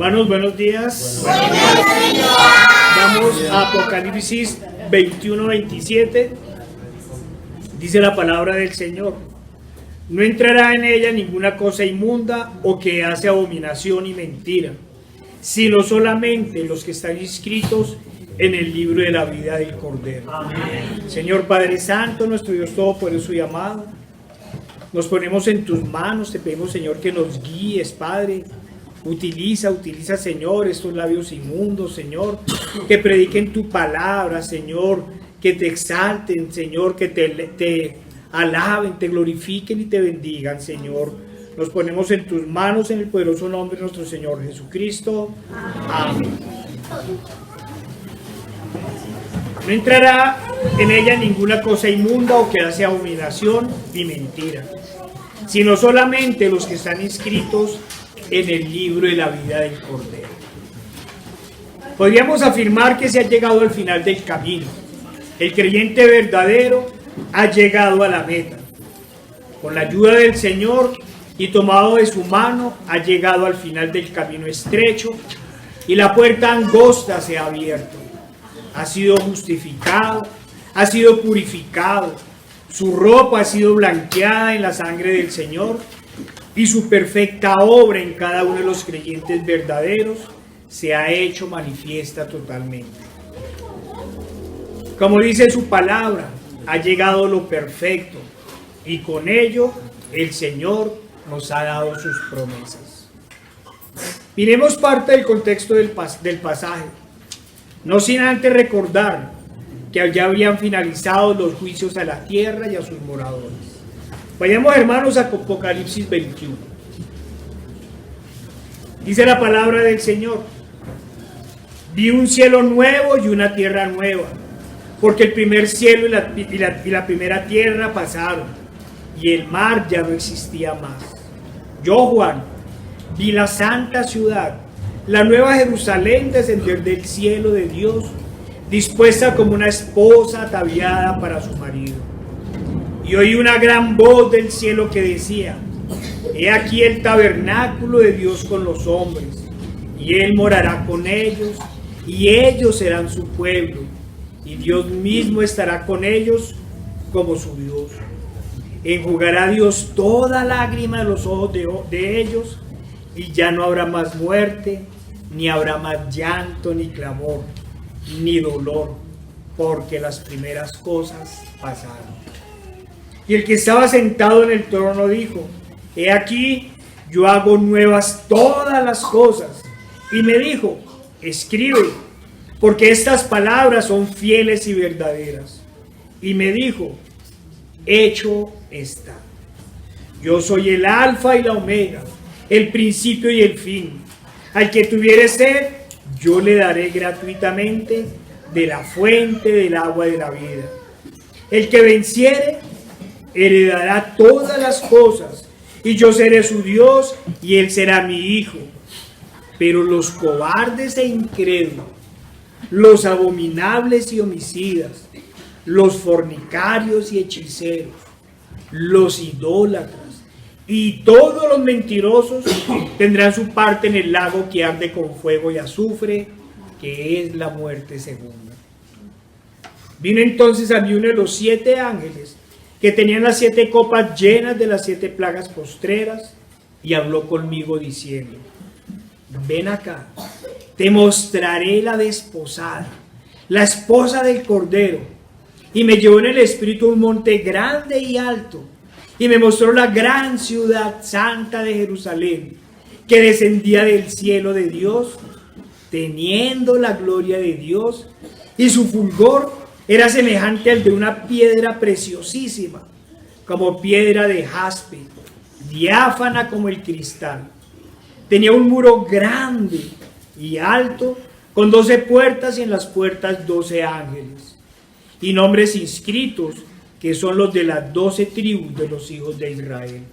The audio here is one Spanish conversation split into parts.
Hermanos, buenos días. Buenos días. Vamos a Apocalipsis 21-27. Dice la palabra del Señor: no entrará en ella ninguna cosa inmunda o que hace abominación y mentira, sino solamente los que están inscritos en el libro de la vida del Cordero. Amén. Señor Padre Santo, nuestro Dios Todopoderoso y amado, nos ponemos en tus manos, te pedimos, Señor, que nos guíes, Padre. Utiliza, Señor, estos labios inmundos, Señor, que prediquen tu palabra, Señor, que te exalten, Señor, que te alaben, te glorifiquen y te bendigan, Señor. Nos ponemos en tus manos en el poderoso nombre de nuestro Señor Jesucristo. Amén. No entrará en ella ninguna cosa inmunda o que hace abominación ni mentira, sino solamente los que están inscritos en el libro de la vida del Cordero. Podríamos afirmar que se ha llegado al final del camino. El creyente verdadero ha llegado a la meta. Con la ayuda del Señor y tomado de su mano, ha llegado al final del camino estrecho y la puerta angosta se ha abierto. Ha sido justificado, ha sido purificado, su ropa ha sido blanqueada en la sangre del Señor y su perfecta obra en cada uno de los creyentes verdaderos se ha hecho manifiesta totalmente. Como dice su palabra, ha llegado lo perfecto y con ello el Señor nos ha dado sus promesas. Miremos parte del contexto del pasaje, no sin antes recordar que ya habían finalizado los juicios a la tierra y a sus moradores. Vayamos, hermanos, a Apocalipsis 21. Dice la palabra del Señor: vi un cielo nuevo y una tierra nueva, porque el primer cielo y la primera tierra pasaron, y el mar ya no existía más. Yo, Juan, vi la santa ciudad, la nueva Jerusalén, descender del cielo de Dios, dispuesta como una esposa ataviada para su marido. Y oí una gran voz del cielo que decía: he aquí el tabernáculo de Dios con los hombres, y Él morará con ellos, y ellos serán su pueblo, y Dios mismo estará con ellos como su Dios. Enjugará Dios toda lágrima de los ojos de ellos, y ya no habrá más muerte, ni habrá más llanto, ni clamor, ni dolor, porque las primeras cosas pasaron. Y el que estaba sentado en el trono dijo: he aquí, yo hago nuevas todas las cosas. Y me dijo: escribe, porque estas palabras son fieles y verdaderas. Y me dijo: hecho está. Yo soy el alfa y la omega, el principio y el fin. Al que tuviere sed, yo le daré gratuitamente de la fuente del agua de la vida. El que venciere heredará todas las cosas, y yo seré su Dios, y él será mi hijo. Pero los cobardes e incrédulos, los abominables y homicidas, los fornicarios y hechiceros, los idólatras y todos los mentirosos tendrán su parte en el lago que arde con fuego y azufre, que es la muerte segunda. Vino entonces a mí uno de los 7 ángeles que tenían las 7 copas llenas de las 7 plagas postreras, y habló conmigo diciendo: ven acá, te mostraré la desposada, la esposa del Cordero. Y me llevó en el espíritu a un monte grande y alto, y me mostró la gran ciudad santa de Jerusalén, que descendía del cielo de Dios, teniendo la gloria de Dios, y su fulgor era semejante al de una piedra preciosísima, como piedra de jaspe, diáfana como el cristal. Tenía un muro grande y alto, con 12 puertas, y en las puertas 12 ángeles, y nombres inscritos, que son los de las 12 tribus de los hijos de Israel.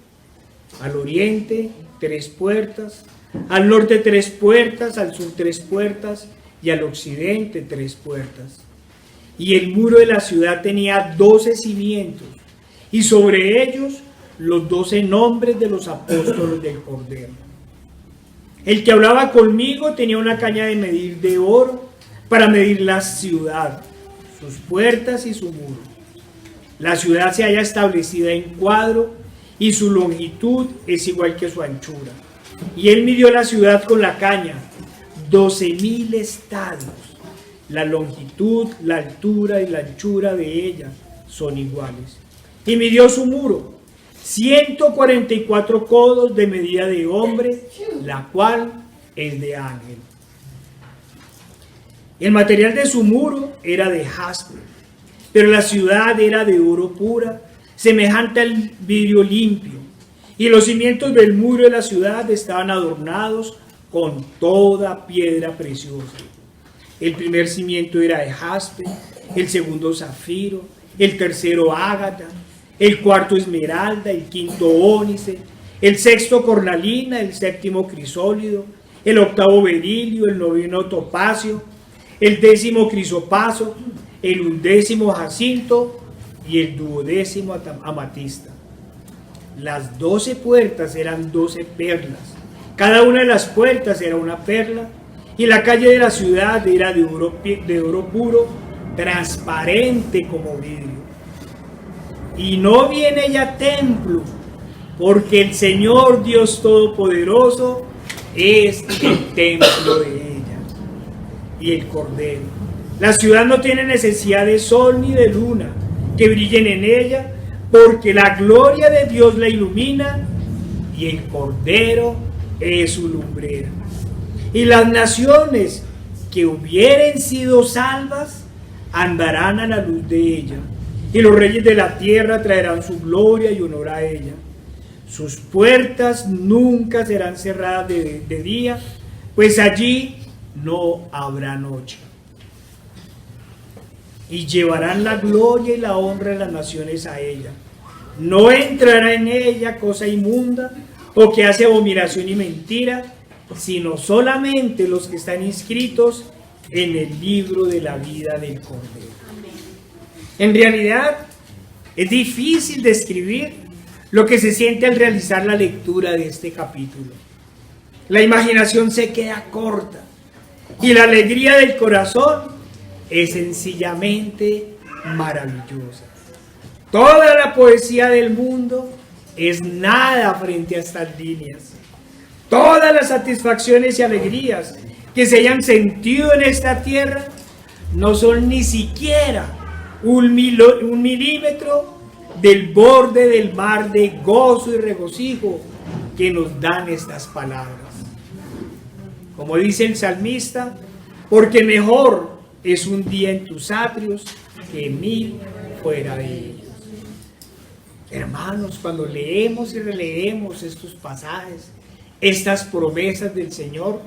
Al oriente 3 puertas, al norte 3 puertas, al sur 3 puertas, y al occidente 3 puertas. Y el muro de la ciudad tenía 12 cimientos, y sobre ellos los 12 nombres de los apóstoles del Cordero. El que hablaba conmigo tenía una caña de medir de oro para medir la ciudad, sus puertas y su muro. La ciudad se halla establecida en cuadro y su longitud es igual que su anchura. Y él midió la ciudad con la caña, 12.000 estadios. La longitud, la altura y la anchura de ella son iguales. Y midió su muro, 144 codos de medida de hombre, la cual es de ángel. El material de su muro era de jaspe, pero la ciudad era de oro pura, semejante al vidrio limpio, y los cimientos del muro de la ciudad estaban adornados con toda piedra preciosa. El primer cimiento era de jaspe, el segundo zafiro, el tercero ágata, el cuarto esmeralda, el quinto ónice, el sexto cornalina, el séptimo crisólito, el octavo berilio, el noveno topacio, el décimo crisopaso, el undécimo jacinto y el duodécimo amatista. Las 12 puertas eran 12 perlas, cada una de las puertas era una perla, y la calle de la ciudad era de oro puro, transparente como vidrio. Y no vi en ella templo, porque el Señor Dios Todopoderoso es el templo de ella, y el Cordero. La ciudad no tiene necesidad de sol ni de luna que brillen en ella, porque la gloria de Dios la ilumina, y el Cordero es su lumbrera. Y las naciones que hubieren sido salvas andarán a la luz de ella, y los reyes de la tierra traerán su gloria y honor a ella. Sus puertas nunca serán cerradas de día, pues allí no habrá noche. Y llevarán la gloria y la honra de las naciones a ella. No entrará en ella cosa inmunda o que hace abominación y mentira, sino solamente los que están inscritos en el libro de la vida del Cordero. En realidad, es difícil describir lo que se siente al realizar la lectura de este capítulo. La imaginación se queda corta y la alegría del corazón es sencillamente maravillosa. Toda la poesía del mundo es nada frente a estas líneas. Todas las satisfacciones y alegrías que se hayan sentido en esta tierra no son ni siquiera un milímetro del borde del mar de gozo y regocijo que nos dan estas palabras. Como dice el salmista, porque mejor es un día en tus atrios que 1000 fuera de ellos. Hermanos, cuando leemos y releemos estos pasajes, estas promesas del Señor,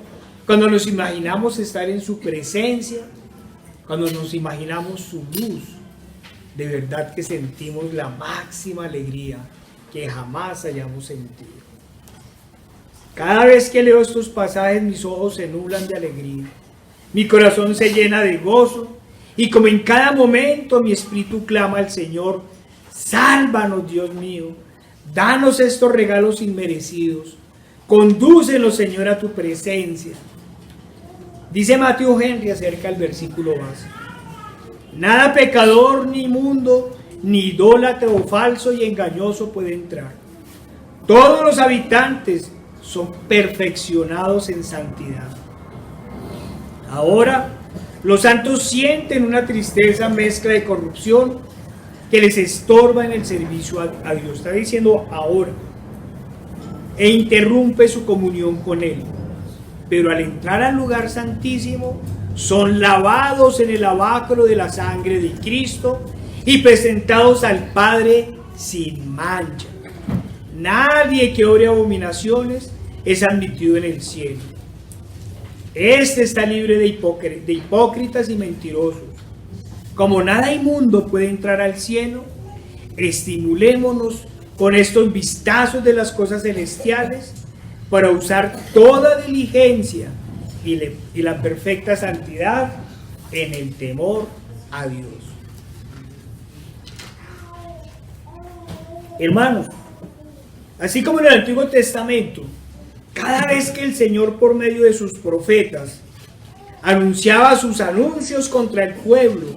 cuando nos imaginamos estar en su presencia, cuando nos imaginamos su luz, de verdad que sentimos la máxima alegría que jamás hayamos sentido. Cada vez que leo estos pasajes, mis ojos se nublan de alegría, mi corazón se llena de gozo, y como en cada momento mi espíritu clama al Señor: sálvanos, Dios mío, danos estos regalos inmerecidos, condúcenos, Señor, a tu presencia. Dice Matthew Henry acerca del versículo base: nada pecador, ni inmundo, ni idólatra o falso y engañoso puede entrar. Todos los habitantes son perfeccionados en santidad. Ahora, los santos sienten una tristeza mezcla de corrupción que les estorba en el servicio a Dios. Está diciendo ahora. E interrumpe su comunión con Él. Pero al entrar al lugar santísimo, son lavados en el lavacro de la sangre de Cristo y presentados al Padre sin mancha. Nadie que ore abominaciones es admitido en el cielo. Este está libre de hipócritas y mentirosos. Como nada inmundo puede entrar al cielo, estimulémonos con estos vistazos de las cosas celestiales para usar toda diligencia y la perfecta santidad en el temor a Dios. Hermanos, así como en el Antiguo Testamento, cada vez que el Señor por medio de sus profetas anunciaba sus anuncios contra el pueblo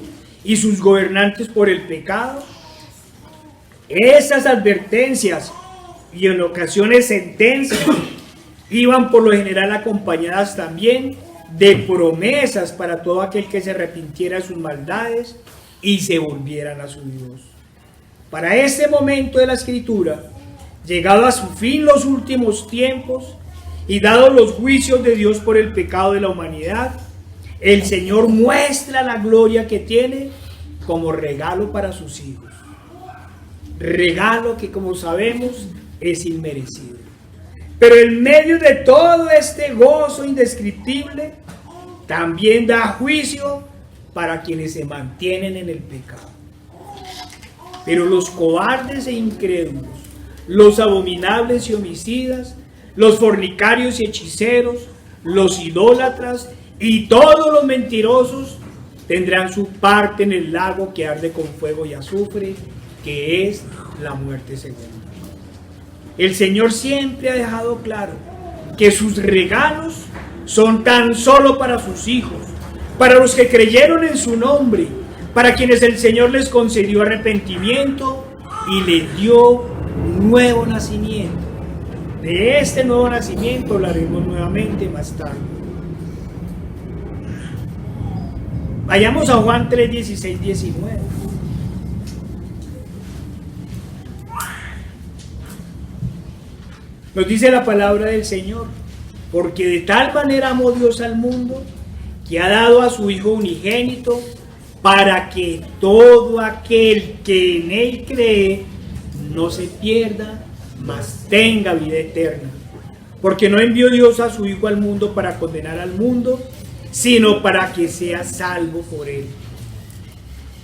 y sus gobernantes por el pecado, esas advertencias y en ocasiones sentencias iban por lo general acompañadas también de promesas para todo aquel que se arrepintiera de sus maldades y se volvieran a su Dios. Para este momento de la Escritura, llegado a su fin los últimos tiempos y dados los juicios de Dios por el pecado de la humanidad, el Señor muestra la gloria que tiene como regalo para sus hijos. Regalo que, como sabemos, es inmerecido. Pero en medio de todo este gozo indescriptible, también da juicio para quienes se mantienen en el pecado. Pero los cobardes e incrédulos, los abominables y homicidas, los fornicarios y hechiceros, los idólatras y todos los mentirosos tendrán su parte en el lago que arde con fuego y azufre, que es la muerte segunda. El Señor siempre ha dejado claro que sus regalos son tan solo para sus hijos, para los que creyeron en su nombre, para quienes el Señor les concedió arrepentimiento y les dio un nuevo nacimiento. De este nuevo nacimiento hablaremos nuevamente más tarde. Vayamos a Juan 3, 16, 19. Nos dice la palabra del Señor: porque de tal manera amó Dios al mundo, que ha dado a su Hijo unigénito, para que todo aquel que en Él cree no se pierda, mas tenga vida eterna. Porque no envió Dios a su Hijo al mundo para condenar al mundo, sino para que sea salvo por Él.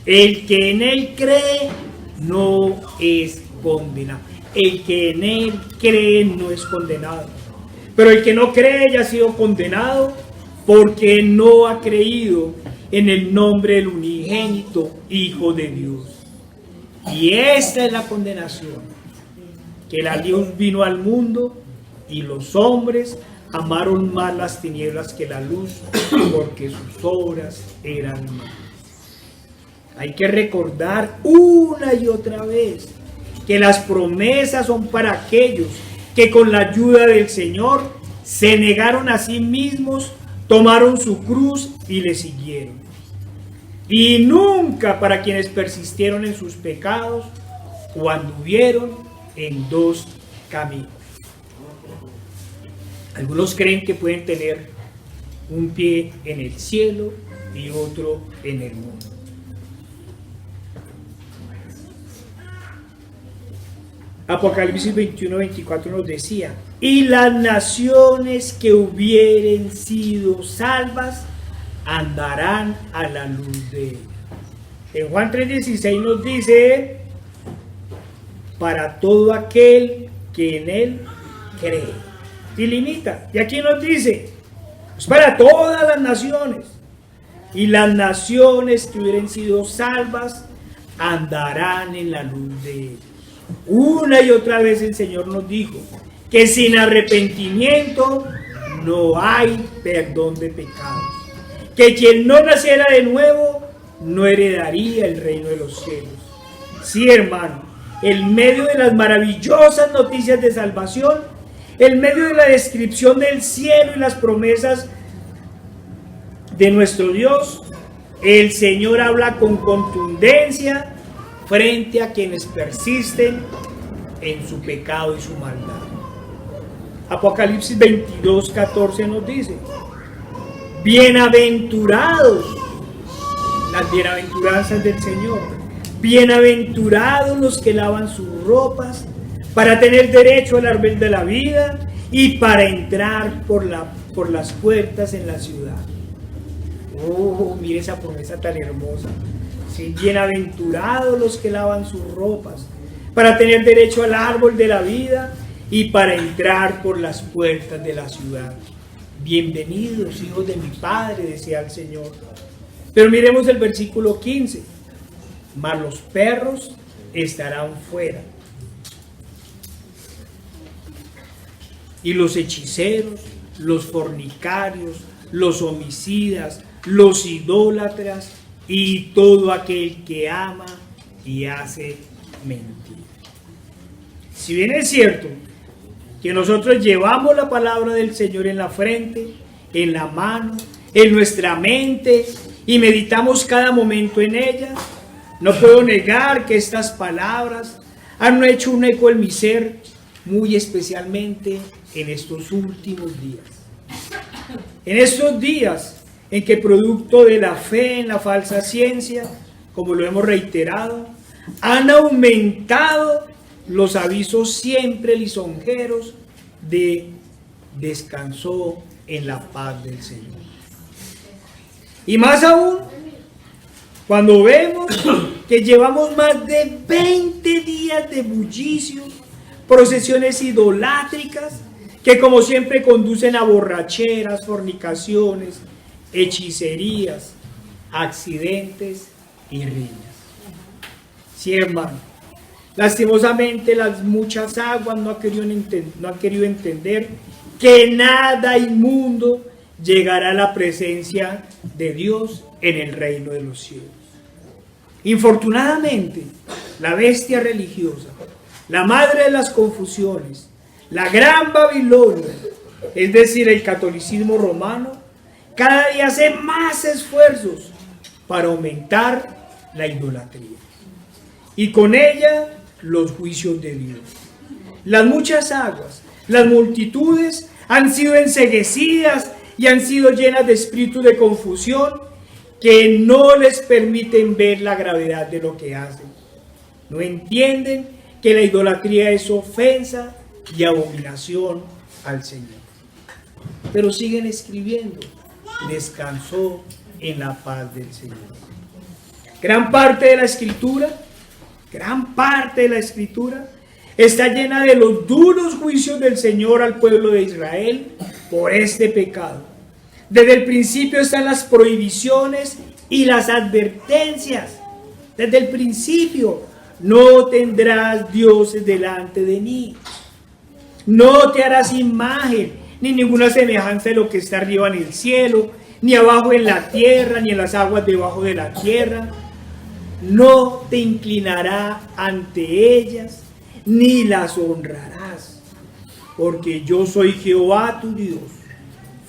El que en Él cree no es condenado. El que en Él cree no es condenado. Pero el que no cree ya ha sido condenado, porque no ha creído en el nombre del unigénito Hijo de Dios. Y esta es la condenación, que la luz vino al mundo y los hombres amaron más las tinieblas que la luz, porque sus obras eran malas. Hay que recordar una y otra vez que las promesas son para aquellos que con la ayuda del Señor se negaron a sí mismos, tomaron su cruz y le siguieron. Y nunca para quienes persistieron en sus pecados o anduvieron en dos caminos. Algunos creen que pueden tener un pie en el cielo y otro en el mundo. Apocalipsis 21, 24 nos decía: y las naciones que hubieren sido salvas andarán a la luz de él. En Juan 3:16 nos dice: para todo aquel que en él cree. Y limita. Y aquí nos dice: es para todas las naciones. Y las naciones que hubieran sido salvas andarán en la luz de él. Una y otra vez el Señor nos dijo que sin arrepentimiento no hay perdón de pecados, que quien no naciera de nuevo no heredaría el reino de los cielos. Sí, hermano, en medio de las maravillosas noticias de salvación, en medio de la descripción del cielo y las promesas de nuestro Dios, el Señor habla con contundencia frente a quienes persisten en su pecado y su maldad. Apocalipsis 22, 14 nos dice: bienaventurados, las bienaventuranzas del Señor, bienaventurados los que lavan sus ropas para tener derecho al árbol de la vida y para entrar por las puertas en la ciudad. Oh, mire esa promesa tan hermosa. Sí, bienaventurados los que lavan sus ropas para tener derecho al árbol de la vida y para entrar por las puertas de la ciudad. Bienvenidos, hijos de mi Padre, decía el Señor. Pero miremos el versículo 15: mas los perros estarán fuera. y los hechiceros, los fornicarios, los homicidas, los idólatras y todo aquel que ama y hace mentira. Si bien es cierto que nosotros llevamos la palabra del Señor en la frente, en la mano, en nuestra mente y meditamos cada momento en ella, no puedo negar que estas palabras han hecho un eco en mi ser, muy especialmente en estos últimos días. En estos días en que producto de la fe en la falsa ciencia, como lo hemos reiterado, han aumentado los avisos siempre lisonjeros de descansó en la paz del Señor. Y más aún, cuando vemos que llevamos más de 20 días de bullicio, procesiones idolátricas, que como siempre conducen a borracheras, fornicaciones, hechicerías, accidentes y riñas. Sí, hermano, lastimosamente las muchas aguas no han querido entender que nada inmundo llegará a la presencia de Dios en el reino de los cielos. Infortunadamente, la bestia religiosa, la madre de las confusiones, la gran Babilonia, es decir, el catolicismo romano, cada día hace más esfuerzos para aumentar la idolatría. Y con ella los juicios de Dios. Las muchas aguas, las multitudes han sido enceguecidas y han sido llenas de espíritus de confusión que no les permiten ver la gravedad de lo que hacen. No entienden que la idolatría es ofensa y abominación al Señor. Pero siguen escribiendo, descansó en la paz del Señor. Gran parte de la Escritura está llena de los duros juicios del Señor al pueblo de Israel por este pecado. Desde el principio están las prohibiciones y las advertencias. Desde el principio, no tendrás dioses delante de mí. No te harás imagen, ni ninguna semejanza de lo que está arriba en el cielo, ni abajo en la tierra, ni en las aguas debajo de la tierra. No te inclinarás ante ellas, ni las honrarás, porque yo soy Jehová tu Dios,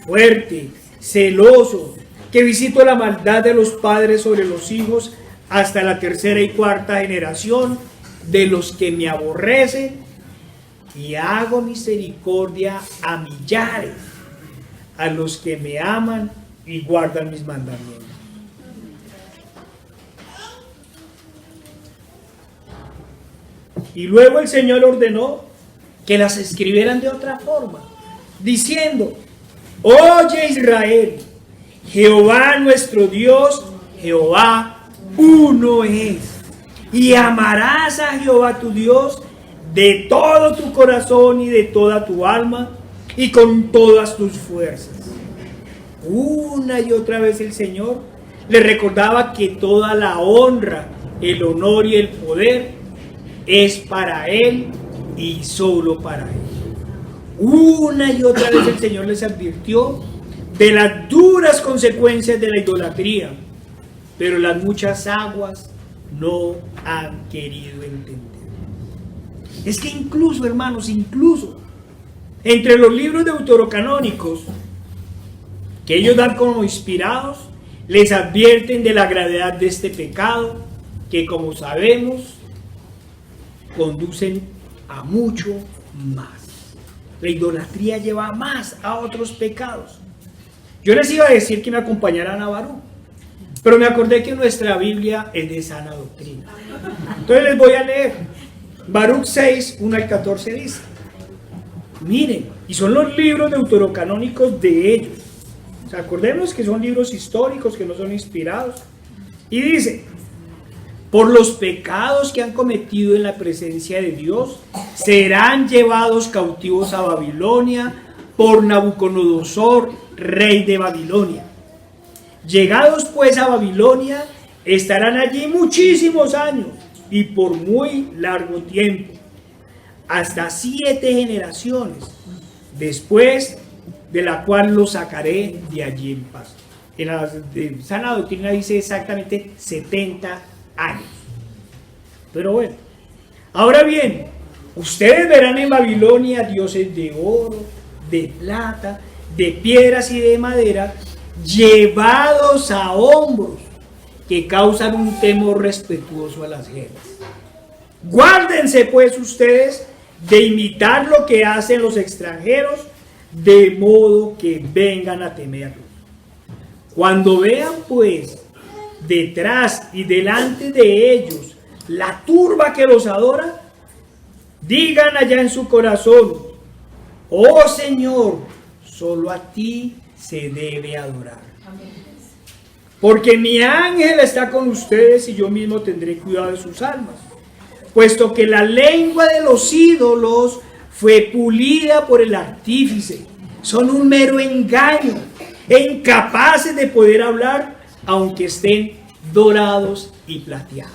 fuerte, celoso, que visito la maldad de los padres sobre los hijos hasta la tercera y cuarta generación de los que me aborrecen, y hago misericordia a millares, a los que me aman y guardan mis mandamientos. Y luego el Señor ordenó que las escribieran de otra forma, diciendo: oye Israel, Jehová nuestro Dios, Jehová uno es, y amarás a Jehová tu Dios de todo tu corazón y de toda tu alma y con todas tus fuerzas. Una y otra vez el Señor le recordaba que toda la honra, el honor y el poder es para Él y solo para Él. Una y otra vez el Señor les advirtió de las duras consecuencias de la idolatría, pero las muchas aguas no han querido entender. Es que incluso, hermanos, entre los libros deuterocanónicos que ellos dan como inspirados, les advierten de la gravedad de este pecado, que como sabemos, conducen a mucho más. La idolatría lleva más a otros pecados. Yo les iba a decir que me acompañaran a Baruch, pero me acordé que nuestra Biblia es de sana doctrina. Entonces les voy a leer. Baruch 6, 1 al 14 dice: miren, y son los libros deuterocanónicos de ellos. O sea, acordemos que son libros históricos, que no son inspirados. Y dice: por los pecados que han cometido en la presencia de Dios, serán llevados cautivos a Babilonia por Nabucodonosor, rey de Babilonia. Llegados pues a Babilonia, estarán allí muchísimos años y por muy largo tiempo, hasta 7 generaciones. después de la cual lo sacaré de allí en paz. En la de sana doctrina dice exactamente 70 años. Pero bueno, ahora bien, ustedes verán en Babilonia dioses de oro, de plata, de piedras y de madera, llevados a hombros, que causan un temor respetuoso a las gentes. Guárdense pues ustedes de imitar lo que hacen los extranjeros, de modo que vengan a temerlos. Cuando vean pues detrás y delante de ellos la turba que los adora, digan allá en su corazón: oh Señor, solo a ti se debe adorar. Porque mi ángel está con ustedes y yo mismo tendré cuidado de sus almas, puesto que la lengua de los ídolos fue pulida por el artífice. Son un mero engaño, e incapaces de poder hablar, aunque estén dorados y plateados.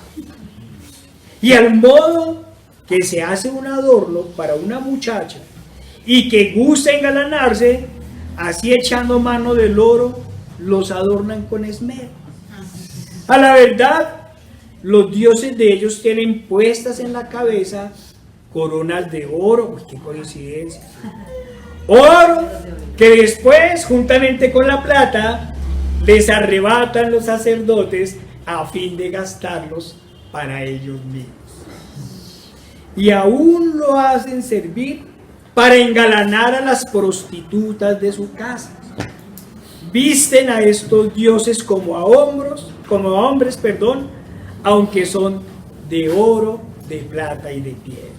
Y al modo que se hace un adorno para una muchacha y que gusta engalanarse, así echando mano del oro, los adornan con esmero. A la verdad, los dioses de ellos tienen puestas en la cabeza coronas de oro. Pues qué coincidencia. Oro que después, juntamente con la plata, les arrebatan los sacerdotes a fin de gastarlos para ellos mismos. Y aún lo hacen servir para engalanar a las prostitutas de su casa. Visten a estos dioses como a hombres, aunque son de oro, de plata y de piedra.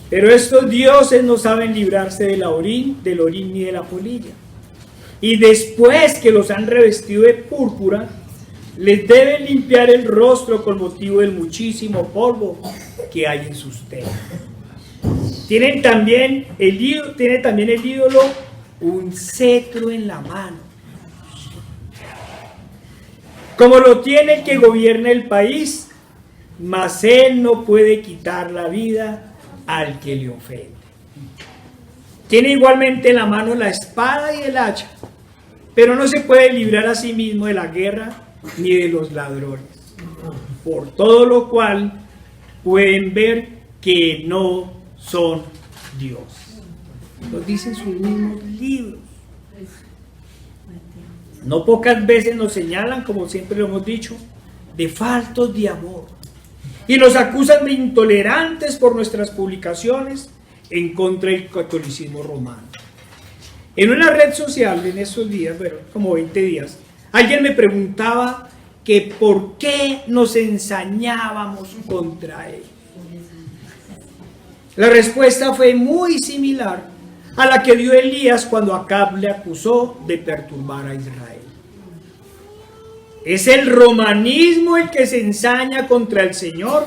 Pero estos dioses no saben librarse del orín ni de la polilla. Y después que los han revestido de púrpura, les deben limpiar el rostro con motivo del muchísimo polvo que hay en sus telas. Tiene también el ídolo un cetro en la mano, como lo tiene el que gobierna el país, mas él no puede quitar la vida al que le ofende. Tiene igualmente en la mano la espada y el hacha, pero no se puede librar a sí mismo de la guerra ni de los ladrones. Por todo lo cual pueden ver que no son Dios. Lo dicen sus mismos libros. No pocas veces nos señalan, como siempre lo hemos dicho, de faltos de amor, y nos acusan de intolerantes por nuestras publicaciones en contra del catolicismo romano. En una red social en esos días, bueno, como 20 días, alguien me preguntaba que por qué nos ensañábamos contra él. La respuesta fue muy similar a la que dio Elías cuando Acab le acusó de perturbar a Israel. Es el romanismo el que se ensaña contra el Señor,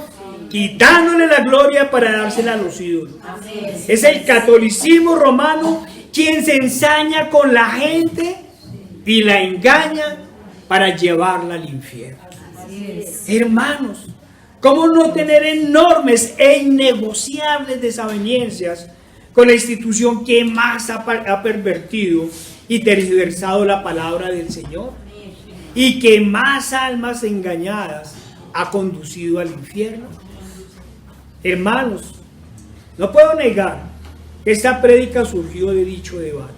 quitándole la gloria para dársela a los ídolos. Es el catolicismo romano quien se ensaña con la gente y la engaña para llevarla al infierno. Hermanos, ¿cómo no tener enormes e innegociables desavenencias con la institución que más ha pervertido y tergiversado la palabra del Señor, y que más almas engañadas ha conducido al infierno? Hermanos, no puedo negar que esta prédica surgió de dicho debate,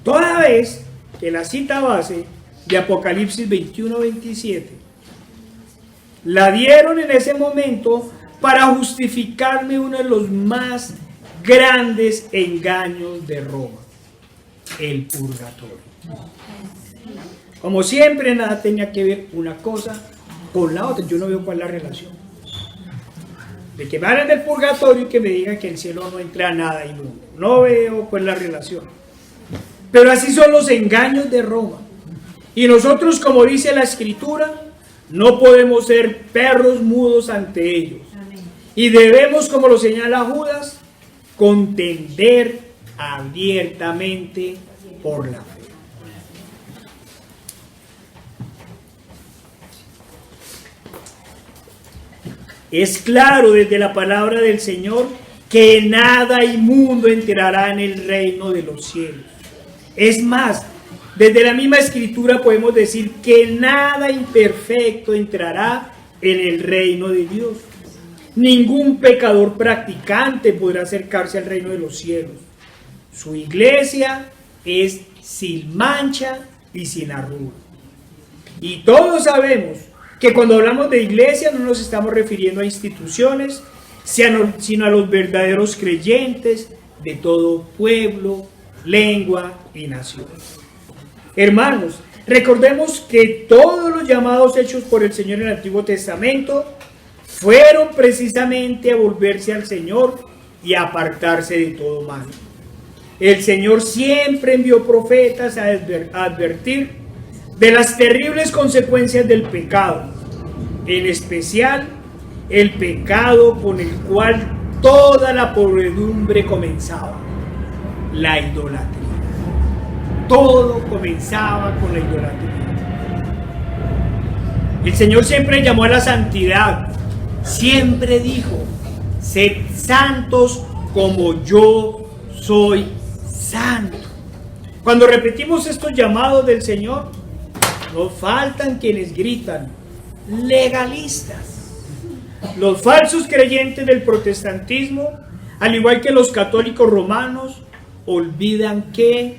toda vez que la cita base de Apocalipsis 21-27 la dieron en ese momento para justificarme uno de los más grandes engaños de Roma, el purgatorio. Como siempre, nada tenía que ver una cosa con la otra. Yo no veo cuál es la relación. De que me hablen del purgatorio y que me digan que en el cielo no entra nada inmundo. No veo cuál es la relación. Pero así son los engaños de Roma. Y nosotros, como dice la Escritura, no podemos ser perros mudos ante ellos. Y debemos, como lo señala Judas, contender abiertamente por la fe. Es claro desde la palabra del Señor que nada inmundo entrará en el reino de los cielos. Es más, desde la misma escritura podemos decir que nada imperfecto entrará en el reino de Dios. Ningún pecador practicante podrá acercarse al reino de los cielos. Su iglesia es sin mancha y sin arruga. Y todos sabemos que cuando hablamos de iglesia no nos estamos refiriendo a instituciones, sino a los verdaderos creyentes de todo pueblo, lengua y nación. Hermanos, recordemos que todos los llamados hechos por el Señor en el Antiguo Testamento fueron precisamente a volverse al Señor y a apartarse de todo mal. El Señor siempre envió profetas a advertir de las terribles consecuencias del pecado, en especial el pecado con el cual toda la podredumbre comenzaba, la idolatría. Todo comenzaba con la idolatría. El Señor siempre llamó a la santidad, siempre dijo: sed santos como yo soy santo. Cuando repetimos estos llamados del Señor, no faltan quienes gritan: legalistas. Los falsos creyentes del protestantismo, al igual que los católicos romanos, olvidan que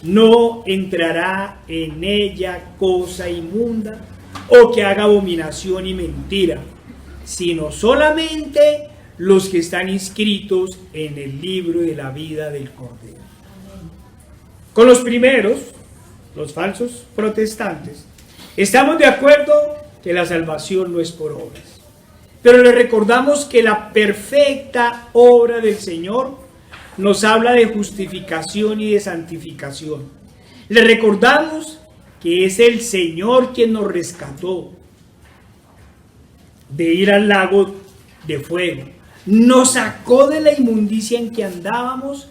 no entrará en ella cosa inmunda o que haga abominación y mentira, sino solamente los que están inscritos en el libro de la vida del Cordero. Con los primeros, los falsos protestantes, estamos de acuerdo que la salvación no es por obras. Pero le recordamos que la perfecta obra del Señor nos habla de justificación y de santificación. Le recordamos que es el Señor quien nos rescató de ir al lago de fuego. Nos sacó de la inmundicia en que andábamos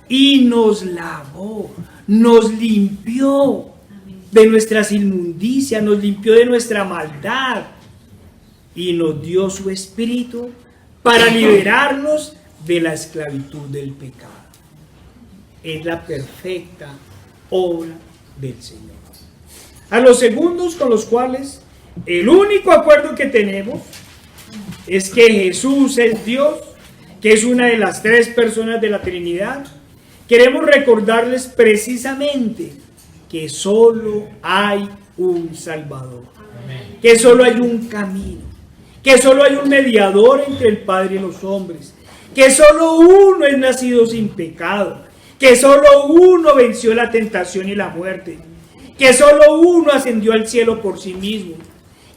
y nos lavó, nos limpió de nuestras inmundicias, nos limpió de nuestra maldad y nos dio su Espíritu para liberarnos de la esclavitud del pecado. Es la perfecta obra del Señor. A los segundos, con los cuales el único acuerdo que tenemos es que Jesús es Dios, que es una de las tres personas de la Trinidad, queremos recordarles precisamente que solo hay un Salvador, que solo hay un camino, que solo hay un mediador entre el Padre y los hombres, que solo uno es nacido sin pecado, que solo uno venció la tentación y la muerte, que solo uno ascendió al cielo por sí mismo,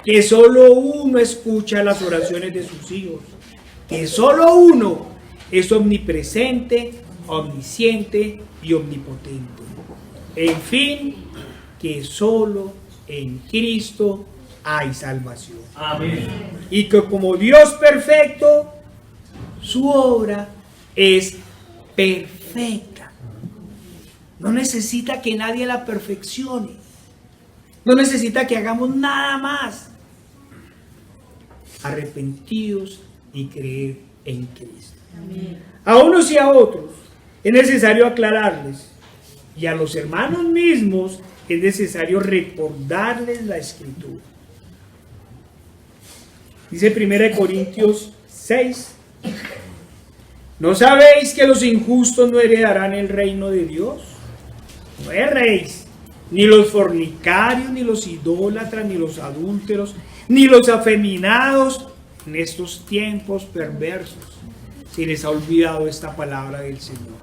que solo uno escucha las oraciones de sus hijos, que solo uno es omnipresente, omnisciente y omnipotente. En fin, que solo en Cristo hay salvación. Amén. Y que como Dios perfecto, su obra es perfecta. No necesita que nadie la perfeccione. No necesita que hagamos nada más. Arrepentidos y creer en Cristo. Amén. A unos y a otros es necesario aclararles, y a los hermanos mismos es necesario recordarles la Escritura. Dice 1 Corintios 6: ¿no sabéis que los injustos no heredarán el reino de Dios? No erréis, ni los fornicarios, ni los idólatras, ni los adúlteros, ni los afeminados en estos tiempos perversos. Se les ha olvidado esta palabra del Señor.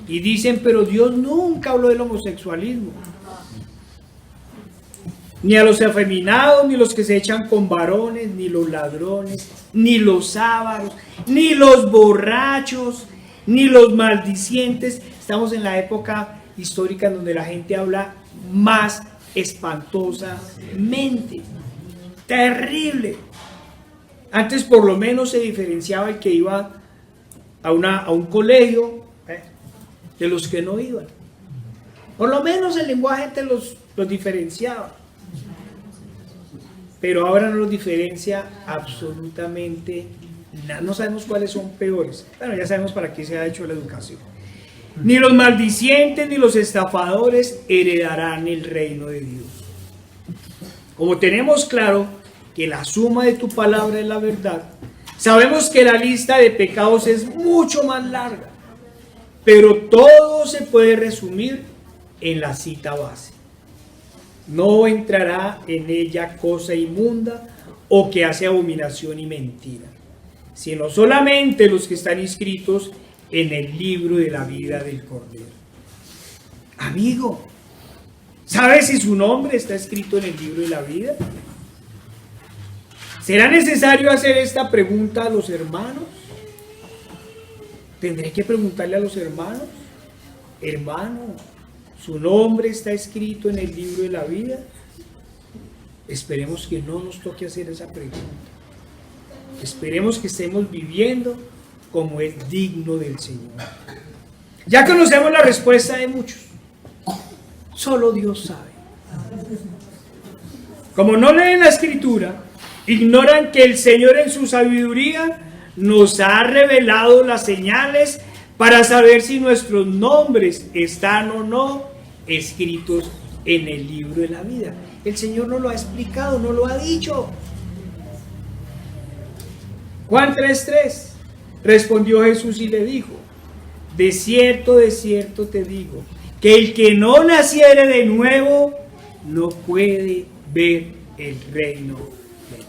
Y dicen: pero Dios nunca habló del homosexualismo. Ni a los afeminados, ni los que se echan con varones, ni los ladrones, ni los ávaros, ni los borrachos, ni los maldicientes. Estamos en la época histórica en donde la gente habla más espantosamente. Terrible. Antes por lo menos se diferenciaba el que iba a un colegio de los que no iban. Por lo menos el lenguaje te los diferenciaba. Pero ahora no los diferencia absolutamente No sabemos cuáles son peores. Bueno, ya sabemos para qué se ha hecho la educación. Ni los maldicientes ni los estafadores heredarán el reino de Dios. Como tenemos claro que la suma de tu palabra es la verdad, sabemos que la lista de pecados es mucho más larga, pero todo se puede resumir en la cita base. No entrará en ella cosa inmunda o que hace abominación y mentira, sino solamente los que están inscritos en el libro de la vida del Cordero. Amigo, ¿sabes si su nombre está escrito en el libro de la vida? ¿Será necesario hacer esta pregunta a los hermanos? ¿Tendré que preguntarle a los hermanos? Hermano, ¿su nombre está escrito en el libro de la vida? Esperemos que no nos toque hacer esa pregunta. Esperemos que estemos viviendo como es digno del Señor. Ya conocemos la respuesta de muchos. Solo Dios sabe. Como no leen la Escritura, ignoran que el Señor en su sabiduría nos ha revelado las señales para saber si nuestros nombres están o no escritos en el libro de la vida. El Señor no lo ha explicado, no lo ha dicho. Juan 3:3, respondió Jesús y le dijo: de cierto te digo, que el que no naciere de nuevo no puede ver el reino de Dios.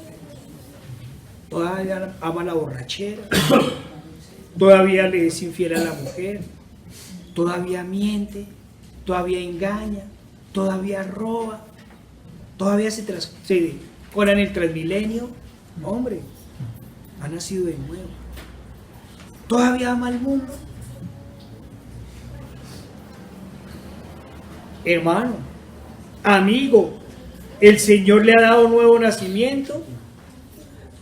Todavía ama la borrachera, todavía le es infiel a la mujer, todavía miente, todavía engaña, todavía roba, todavía se cora en el Transmilenio. Hombre, ha nacido de nuevo. Todavía ama al mundo. Hermano, amigo, el Señor le ha dado nuevo nacimiento.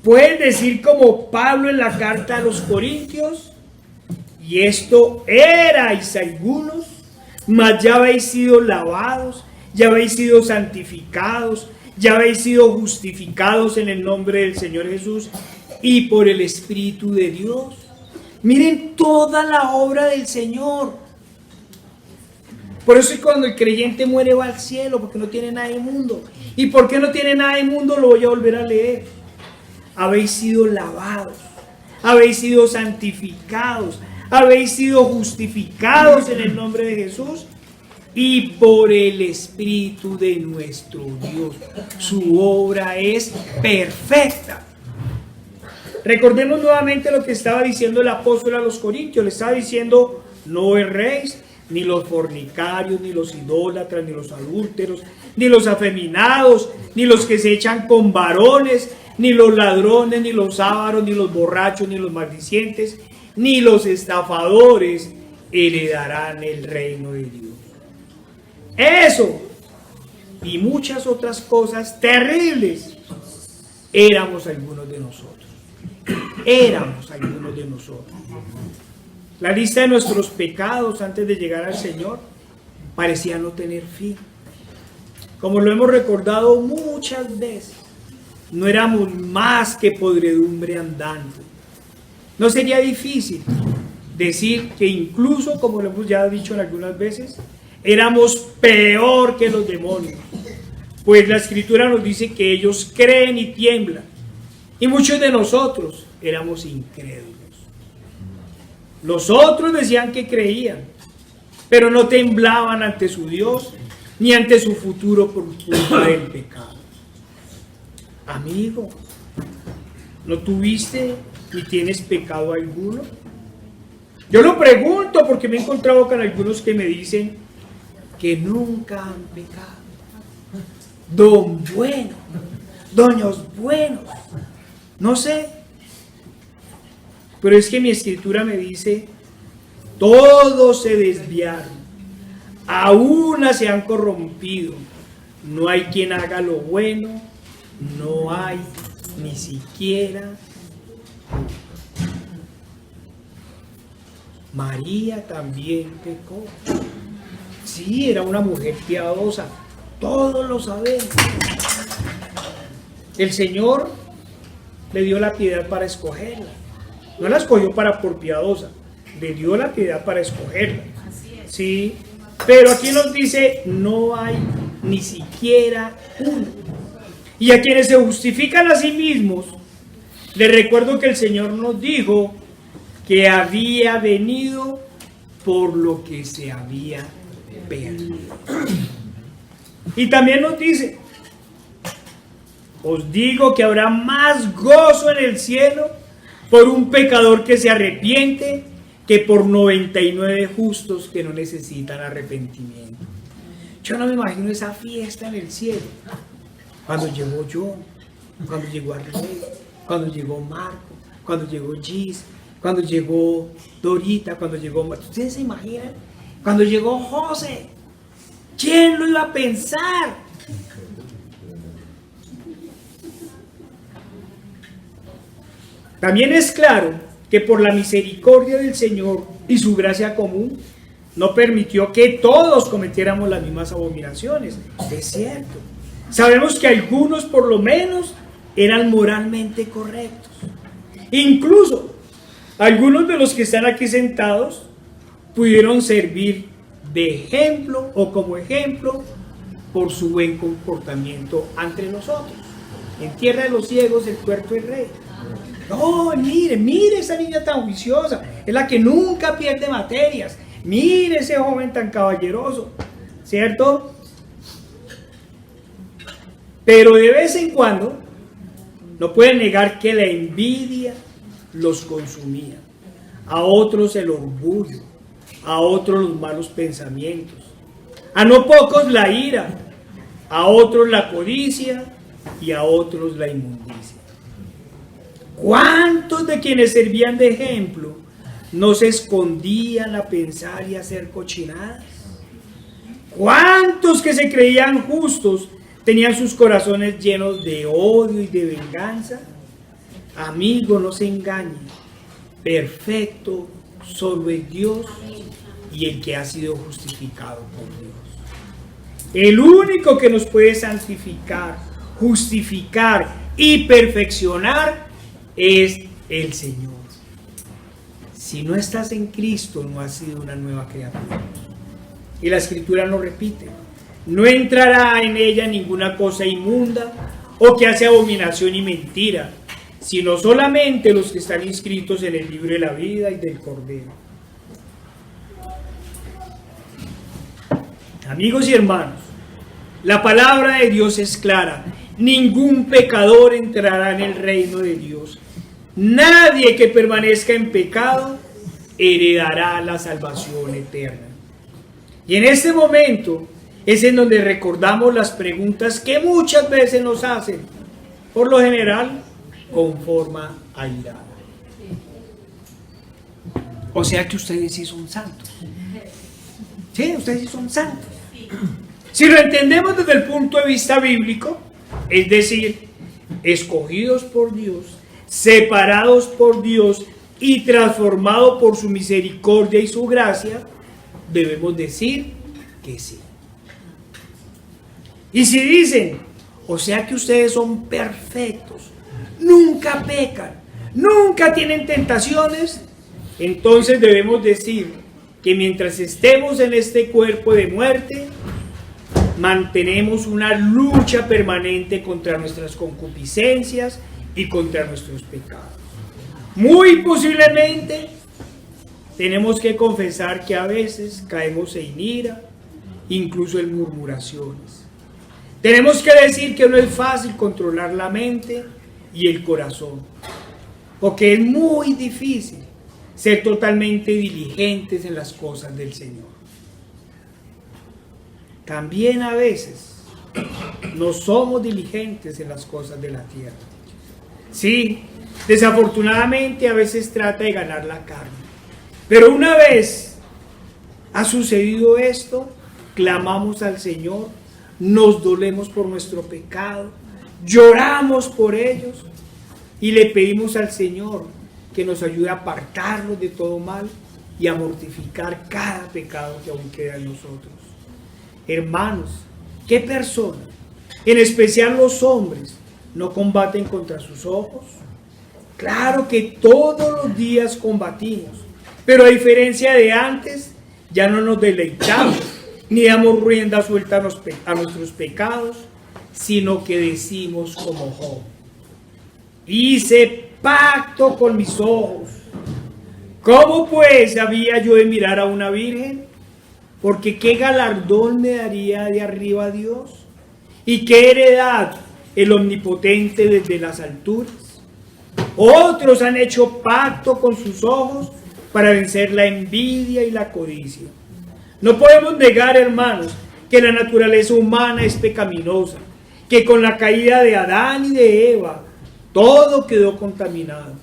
Pueden decir como Pablo en la carta a los Corintios: y esto erais algunos, mas ya habéis sido lavados, ya habéis sido santificados, ya habéis sido justificados en el nombre del Señor Jesús y por el Espíritu de Dios. Miren toda la obra del Señor. Por eso es cuando el creyente muere va al cielo, porque no tiene nada inmundo. ¿Y por qué no tiene nada inmundo? Lo voy a volver a leer. Habéis sido lavados, habéis sido santificados, habéis sido justificados en el nombre de Jesús y por el Espíritu de nuestro Dios. Su obra es perfecta. Recordemos nuevamente lo que estaba diciendo el apóstol a los Corintios. Le estaba diciendo: no erréis, ni los fornicarios, ni los idólatras, ni los adúlteros, ni los afeminados, ni los que se echan con varones, ni los ladrones, ni los ávaros, ni los borrachos, ni los maldicientes, ni los estafadores heredarán el reino de Dios. Eso y muchas otras cosas terribles éramos algunos de nosotros. Éramos algunos de nosotros. La lista de nuestros pecados antes de llegar al Señor parecía no tener fin. Como lo hemos recordado muchas veces, no éramos más que podredumbre andando. No sería difícil decir que incluso, como lo hemos ya dicho en algunas veces, éramos peor que los demonios, pues la Escritura nos dice que ellos creen y tiemblan, y muchos de nosotros éramos incrédulos. Los otros decían que creían, pero no temblaban ante su Dios ni ante su futuro por culpa del pecado. Amigo, ¿no tuviste ni tienes pecado alguno? Yo lo pregunto porque me he encontrado con algunos que me dicen que nunca han pecado. Don bueno, doños buenos, no sé. Pero es que mi Escritura me dice: todos se desviaron, a una se han corrompido, no hay quien haga lo bueno, no hay ni siquiera uno. María también pecó. Sí, era una mujer piadosa, todos lo sabemos. El Señor le dio la piedad para escogerla. No la escogió por piadosa, le dio la piedad para escogerla. Sí, pero aquí nos dice, no hay ni siquiera uno. Y a quienes se justifican a sí mismos, les recuerdo que el Señor nos dijo que había venido por lo que se había perdido. Y también nos dice, os digo que habrá más gozo en el cielo por un pecador que se arrepiente que por 99 justos que no necesitan arrepentimiento. Yo no me imagino esa fiesta en el cielo. Cuando llegó yo, cuando llegó Arley, cuando llegó Marco, cuando llegó Gis, cuando llegó Dorita, cuando llegó... ¿Ustedes se imaginan? Cuando llegó José. ¿Quién lo iba a pensar? También es claro que por la misericordia del Señor y su gracia común, no permitió que todos cometiéramos las mismas abominaciones. Es cierto. Sabemos que algunos, por lo menos, eran moralmente correctos. Incluso, algunos de los que están aquí sentados pudieron servir de ejemplo o como ejemplo por su buen comportamiento ante nosotros. En tierra de los ciegos, el tuerto es rey. No, mire esa niña tan juiciosa, es la que nunca pierde materias. Mire ese joven tan caballeroso, ¿cierto? Pero de vez en cuando, no pueden negar que la envidia los consumía, a otros el orgullo, a otros los malos pensamientos, a no pocos la ira, a otros la codicia y a otros la inmundicia. ¿Cuántos de quienes servían de ejemplo no se escondían a pensar y a hacer cochinadas? ¿Cuántos que se creían justos tenían sus corazones llenos de odio y de venganza? Amigo, no se engañe. Perfecto solo es Dios y el que ha sido justificado por Dios. El único que nos puede santificar, justificar y perfeccionar es el Señor. Si no estás en Cristo, no has sido una nueva criatura. Y la Escritura lo repite: no entrará en ella ninguna cosa inmunda o que hace abominación y mentira, sino solamente los que están inscritos en el libro de la vida y del Cordero. Amigos y hermanos, la palabra de Dios es clara: ningún pecador entrará en el reino de Dios. Nadie que permanezca en pecado heredará la salvación eterna. Y en este momento es en donde recordamos las preguntas que muchas veces nos hacen, por lo general con forma airada. O sea que ustedes sí son santos. Sí, ustedes sí son santos. Si lo entendemos desde el punto de vista bíblico, es decir, escogidos por Dios, separados por Dios y transformados por su misericordia y su gracia, debemos decir que sí. Y si dicen, o sea que ustedes son perfectos, nunca pecan, nunca tienen tentaciones, entonces debemos decir que mientras estemos en este cuerpo de muerte, mantenemos una lucha permanente contra nuestras concupiscencias y contra nuestros pecados. Muy posiblemente tenemos que confesar que a veces caemos en ira, incluso en murmuraciones. Tenemos que decir que no es fácil controlar la mente y el corazón, porque es muy difícil ser totalmente diligentes en las cosas del Señor. También a veces no somos diligentes en las cosas de la tierra. Sí, desafortunadamente a veces trata de ganar la carne. Pero una vez ha sucedido esto, clamamos al Señor, nos dolemos por nuestro pecado, lloramos por ellos y le pedimos al Señor que nos ayude a apartarnos de todo mal y a mortificar cada pecado que aún queda en nosotros. Hermanos, ¿qué persona, en especial los hombres, no combaten contra sus ojos? Claro que todos los días combatimos, pero a diferencia de antes, ya no nos deleitamos, ni damos rienda suelta a nuestros pecados, sino que decimos como Job: hice pacto con mis ojos. ¿Cómo pues había yo de mirar a una virgen? Porque qué galardón me daría de arriba Dios, y qué heredad el omnipotente desde las alturas. Otros han hecho pacto con sus ojos para vencer la envidia y la codicia. No podemos negar, hermanos, que la naturaleza humana es pecaminosa, que con la caída de Adán y de Eva todo quedó contaminado.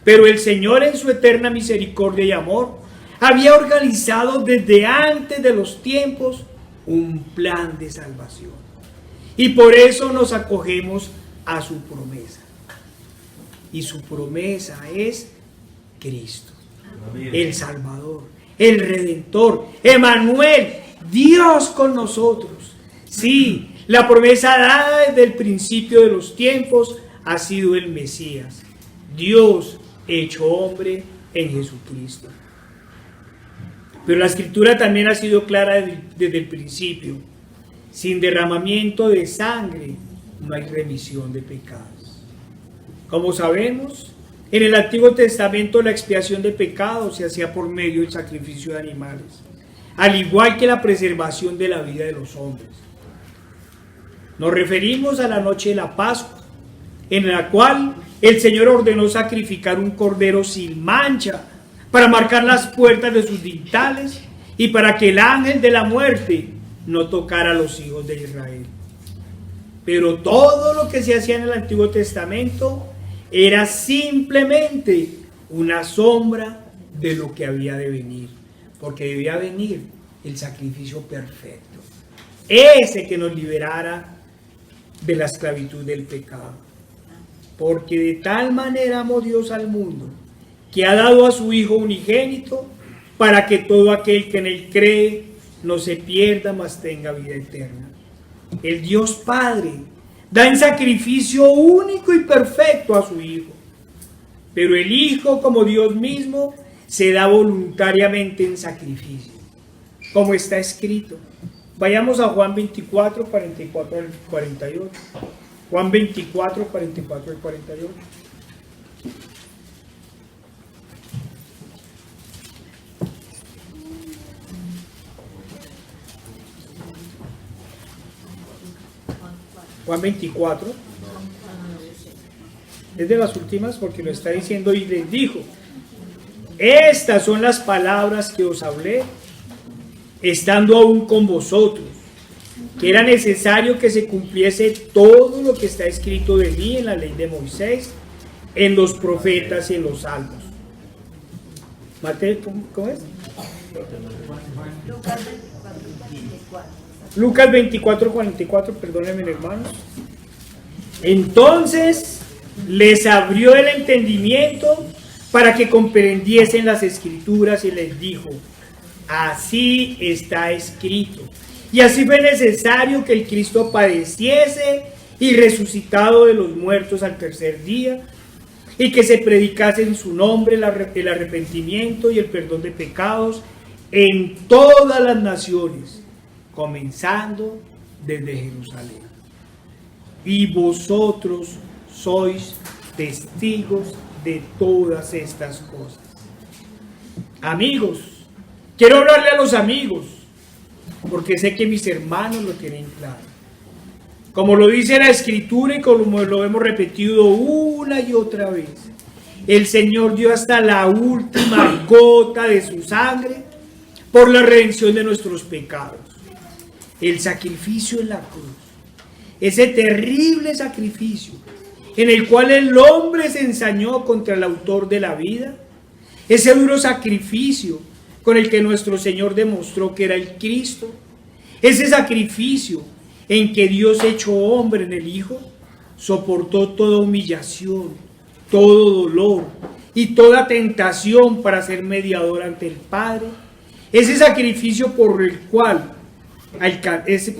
Pero el Señor, en su eterna misericordia y amor, había organizado desde antes de los tiempos un plan de salvación. Y por eso nos acogemos a su promesa. Y su promesa es Cristo, el Salvador, el Redentor, Emmanuel, Dios con nosotros. Sí, la promesa dada desde el principio de los tiempos ha sido el Mesías, Dios hecho hombre en Jesucristo. Pero la Escritura también ha sido clara desde el principio: sin derramamiento de sangre no hay remisión de pecados. Como sabemos, en el Antiguo Testamento la expiación de pecados se hacía por medio del sacrificio de animales, al igual que la preservación de la vida de los hombres. Nos referimos a la noche de la Pascua, en la cual el Señor ordenó sacrificar un cordero sin mancha para marcar las puertas de sus dinteles y para que el ángel de la muerte no tocara a los hijos de Israel. Pero todo lo que se hacía en el Antiguo Testamento era simplemente una sombra de lo que había de venir, porque debía venir el sacrificio perfecto, ese que nos liberara de la esclavitud del pecado. Porque de tal manera amó Dios al mundo, que ha dado a su Hijo unigénito, para que todo aquel que en él cree no se pierda, mas tenga vida eterna. El Dios Padre da en sacrificio único y perfecto a su Hijo, pero el Hijo, como Dios mismo, se da voluntariamente en sacrificio, como está escrito. Vayamos a Juan 24, 44 al 48. Juan 24, 44 al 48. Juan 24. Es de las últimas porque lo está diciendo: y les dijo: estas son las palabras que os hablé, estando aún con vosotros, que era necesario que se cumpliese todo lo que está escrito de mí en la ley de Moisés, en los profetas y en los salmos. Mateo, ¿cómo es? Lucas 24, 44, perdónenme, hermanos. Entonces les abrió el entendimiento para que comprendiesen las Escrituras y les dijo: así está escrito. Y así fue necesario que el Cristo padeciese y resucitado de los muertos al tercer día, y que se predicase en su nombre el arrepentimiento y el perdón de pecados en todas las naciones, comenzando desde Jerusalén. Y vosotros sois testigos de todas estas cosas. Amigos, quiero hablarle a los amigos, porque sé que mis hermanos lo tienen claro. Como lo dice la Escritura y como lo hemos repetido una y otra vez, el Señor dio hasta la última gota de su sangre por la redención de nuestros pecados. El sacrificio en la cruz, ese terrible sacrificio en el cual el hombre se ensañó contra el autor de la vida, ese duro sacrificio con el que nuestro Señor demostró que era el Cristo, ese sacrificio en que Dios hecho hombre en el Hijo soportó toda humillación, todo dolor y toda tentación para ser mediador ante el Padre, ese sacrificio por el cual es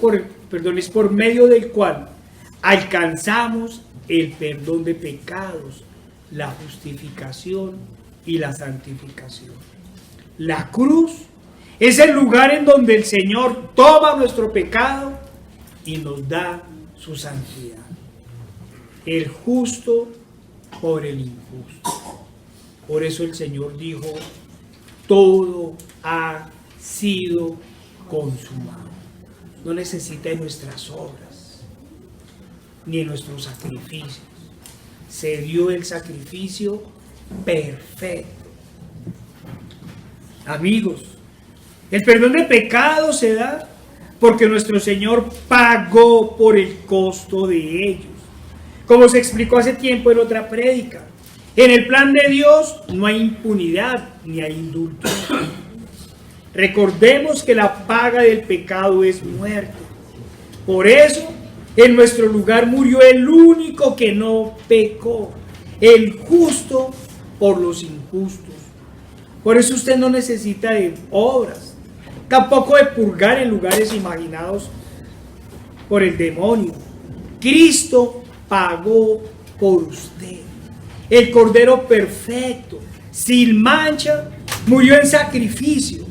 por medio del cual alcanzamos el perdón de pecados, la justificación y la santificación. La cruz es el lugar en donde el Señor toma nuestro pecado y nos da su santidad. El justo por el injusto. Por eso el Señor dijo, todo ha sido consumado. No necesita de nuestras obras, ni de nuestros sacrificios. Se dio el sacrificio perfecto. Amigos, el perdón de pecados se da porque nuestro Señor pagó por el costo de ellos. Como se explicó hace tiempo en otra prédica, en el plan de Dios no hay impunidad ni hay indulto. Recordemos que la paga del pecado es muerte. Por eso, en nuestro lugar murió el único que no pecó, el justo por los injustos. Por eso usted no necesita de obras, tampoco de purgar en lugares imaginados por el demonio. Cristo pagó por usted. El Cordero perfecto, sin mancha, murió en sacrificio.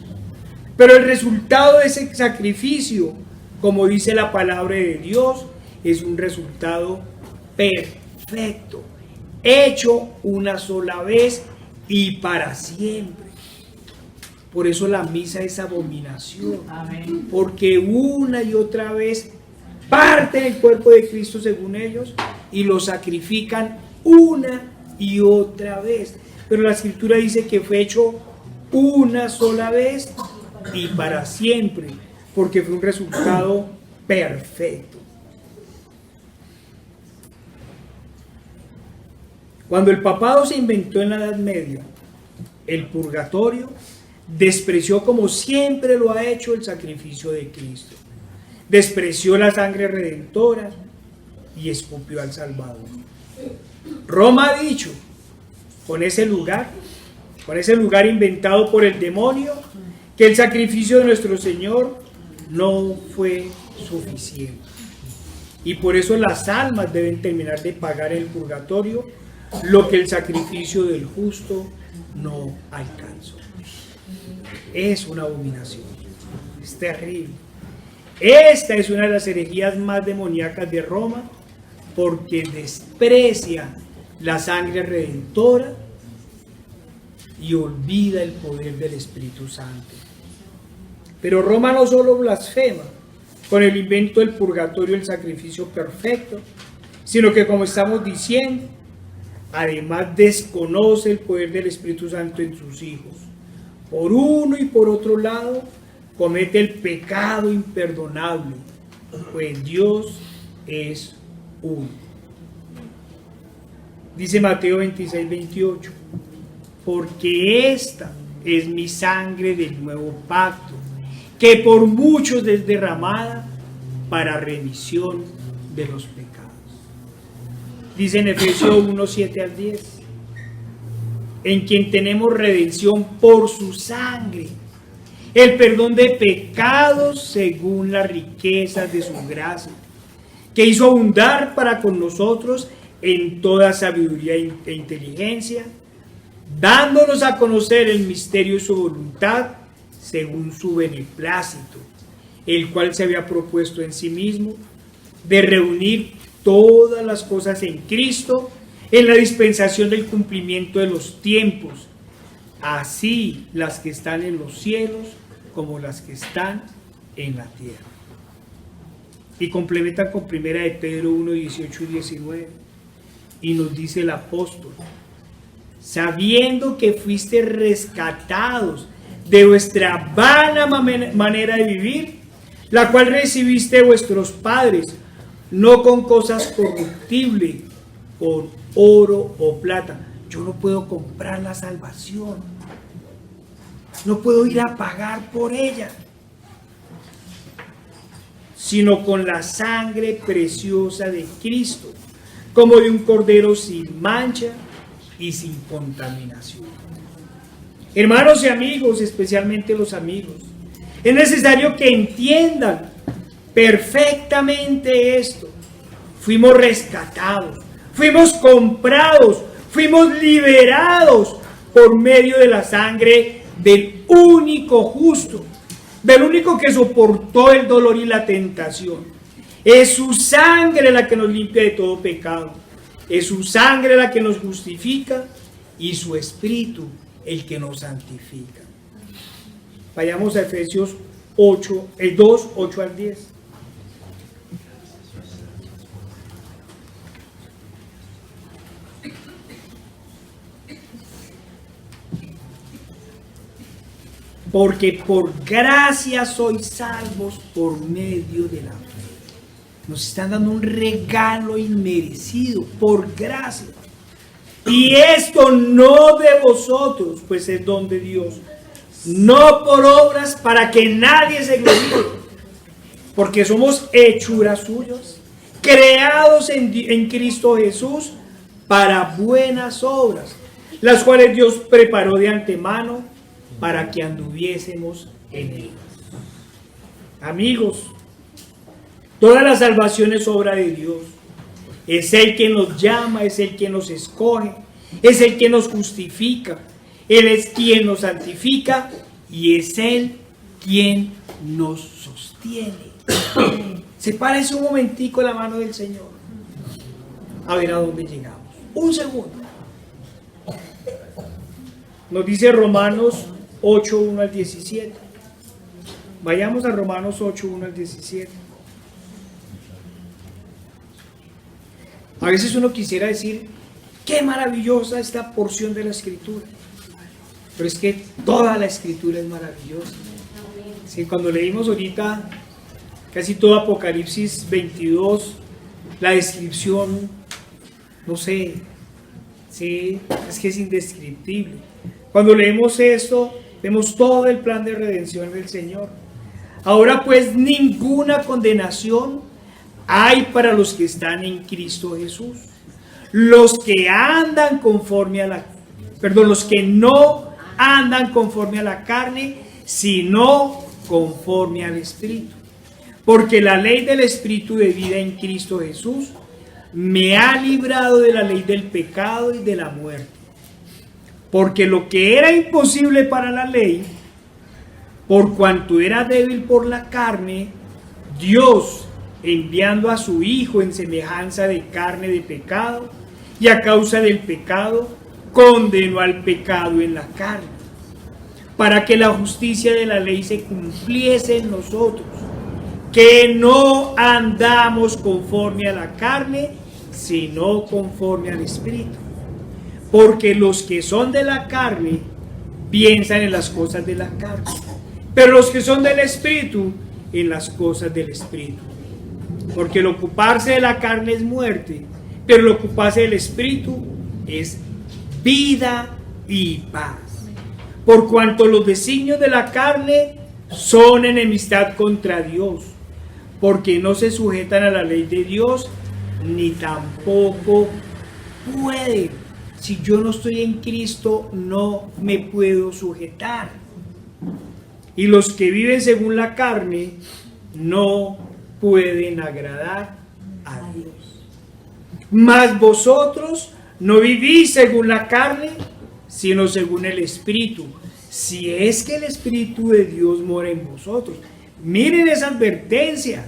Pero el resultado de ese sacrificio, como dice la palabra de Dios, es un resultado perfecto, hecho una sola vez y para siempre. Por eso la misa es abominación. Amén. Porque una y otra vez parten el cuerpo de Cristo según ellos y lo sacrifican una y otra vez. Pero la Escritura dice que fue hecho una sola vez y para siempre, porque fue un resultado perfecto. Cuando el papado se inventó en la Edad Media, el purgatorio despreció, como siempre lo ha hecho, el sacrificio de Cristo. Despreció la sangre redentora y escupió al Salvador. Roma ha dicho, con ese lugar inventado por el demonio, que el sacrificio de nuestro Señor no fue suficiente. Y por eso las almas deben terminar de pagar en el purgatorio lo que el sacrificio del justo no alcanzó. Es una abominación, es terrible. Esta es una de las herejías más demoníacas de Roma, porque desprecia la sangre redentora y olvida el poder del Espíritu Santo. Pero Roma no solo blasfema con el invento del purgatorio, el sacrificio perfecto, sino que, como estamos diciendo, además desconoce el poder del Espíritu Santo en sus hijos. Por uno y por otro lado, comete el pecado imperdonable, pues Dios es uno. Dice Mateo 26:28, porque esta es mi sangre del nuevo pacto, que por muchos es derramada para remisión de los pecados. Dice en Efesios 1:7-10, en quien tenemos redención por su sangre, el perdón de pecados según las riquezas de su gracia, que hizo abundar para con nosotros en toda sabiduría e inteligencia, dándonos a conocer el misterio de su voluntad según su beneplácito, el cual se había propuesto en sí mismo de reunir todas las cosas en Cristo en la dispensación del cumplimiento de los tiempos, así las que están en los cielos como las que están en la tierra. Y complementa con 1 de Pedro 1:18-19, y nos dice el apóstol, sabiendo que fuiste rescatados de vuestra vana manera de vivir, la cual recibiste de vuestros padres, no con cosas corruptibles, con oro o plata. Yo no puedo comprar la salvación, no puedo ir a pagar por ella, sino con la sangre preciosa de Cristo, como de un cordero sin mancha y sin contaminación. Hermanos y amigos, especialmente los amigos, es necesario que entiendan perfectamente esto. Fuimos rescatados, fuimos comprados, Fuimos liberados por medio de la sangre del único justo, del único que soportó el dolor y la tentación. Es su sangre la que nos limpia de todo pecado. Es su sangre la que nos justifica y su Espíritu el que nos santifica. Vayamos a Efesios 8, el 2, 8 al 10. Porque por gracia sois salvos por medio de la fe. Nos están dando un regalo inmerecido, por gracia. Y esto no de vosotros, pues es don de Dios. No por obras para que nadie se gloríe. Porque somos hechuras suyas, creados en Cristo Jesús para buenas obras, las cuales Dios preparó de antemano para que anduviésemos en ellas. Amigos, toda la salvación es obra de Dios. Es Él quien nos llama, es Él quien nos escoge, es Él quien nos justifica, Él es quien nos santifica y es Él quien nos sostiene. Sepárese un momentico la mano del Señor. A ver a dónde llegamos. Un segundo. Nos dice Romanos 8, 1 al 17. Vayamos a Romanos 8, 1 al 17. A veces uno quisiera decir, qué maravillosa esta porción de la Escritura. Pero es que toda la Escritura es maravillosa. Sí, cuando leímos ahorita casi todo Apocalipsis 22, la descripción, no sé, sí, es que es indescriptible. Cuando leemos esto, vemos todo el plan de redención del Señor. Ahora pues ninguna condenación hay para los que están en Cristo Jesús. Los que andan conforme a la, los que no andan conforme a la carne, sino conforme al Espíritu. Porque la ley del Espíritu de vida en Cristo Jesús me ha librado de la ley del pecado y de la muerte. Porque lo que era imposible para la ley, por cuanto era débil por la carne, Dios, enviando a su Hijo en semejanza de carne de pecado, y a causa del pecado, condenó al pecado en la carne, para que la justicia de la ley se cumpliese en nosotros, que no andamos conforme a la carne, sino conforme al Espíritu. Porque los que son de la carne piensan en las cosas de la carne, pero los que son del Espíritu en las cosas del Espíritu. Porque el ocuparse de la carne es muerte, pero el ocuparse del Espíritu es vida y paz. Por cuanto los designios de la carne son enemistad contra Dios, porque no se sujetan a la ley de Dios, ni tampoco pueden. Si yo no estoy en Cristo, no me puedo sujetar. Y los que viven según la carne no pueden agradar a Dios. Mas vosotros no vivís según la carne, sino según el Espíritu. Si es que el Espíritu de Dios mora en vosotros. Miren esa advertencia.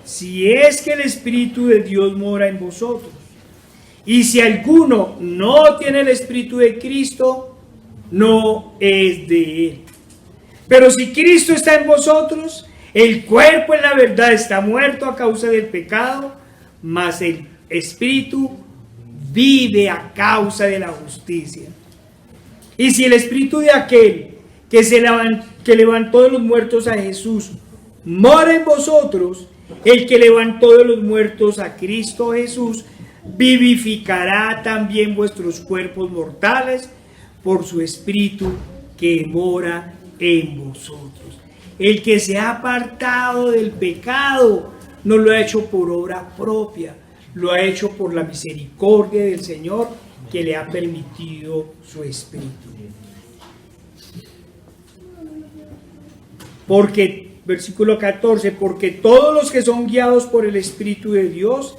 Si es que el Espíritu de Dios mora en vosotros. Y si alguno no tiene el Espíritu de Cristo, no es de él. Pero si Cristo está en vosotros, el cuerpo en la verdad está muerto a causa del pecado, mas el Espíritu vive a causa de la justicia. Y si el Espíritu de aquel que levantó de los muertos a Jesús mora en vosotros, el que levantó de los muertos a Cristo Jesús vivificará también vuestros cuerpos mortales por su Espíritu que mora en vosotros. El que se ha apartado del pecado no lo ha hecho por obra propia, lo ha hecho por la misericordia del Señor que le ha permitido su Espíritu. Porque, versículo 14, porque todos los que son guiados por el Espíritu de Dios,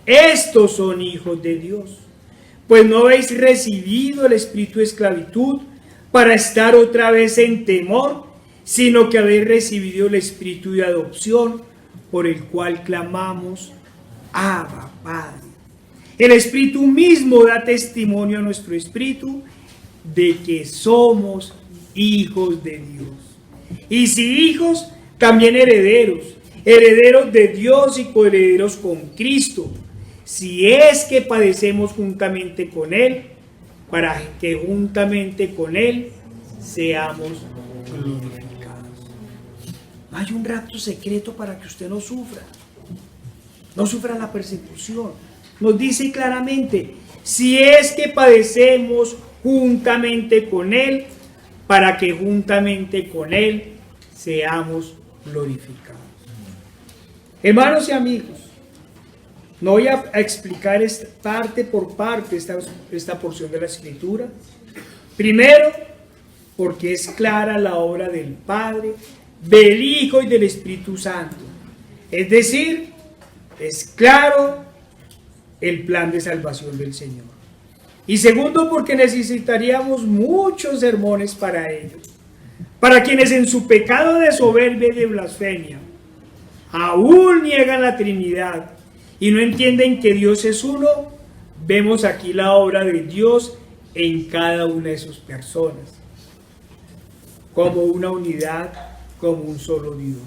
estos son hijos de Dios. Pues no habéis recibido el espíritu de esclavitud para estar otra vez en temor, sino que habéis recibido el espíritu de adopción, por el cual clamamos, Abba, Padre. El espíritu mismo da testimonio a nuestro espíritu de que somos hijos de Dios. Y si hijos, también herederos, herederos de Dios y coherederos con Cristo, si es que padecemos juntamente con Él, para que juntamente con Él seamos glorificados. No hay un rapto secreto para que usted no sufra la persecución. Nos dice claramente, si es que padecemos juntamente con Él, para que juntamente con Él seamos glorificados. Hermanos y amigos, no voy a explicar parte por parte esta porción de la Escritura. Primero, porque es clara la obra del Padre, del Hijo y del Espíritu Santo. Es decir, es claro el plan de salvación del Señor. Y segundo, porque necesitaríamos muchos sermones para ellos. Para quienes en su pecado de soberbia y de blasfemia aún niegan la Trinidad y no entienden que Dios es uno, vemos aquí la obra de Dios en cada una de sus personas, como una unidad, como un solo Dios.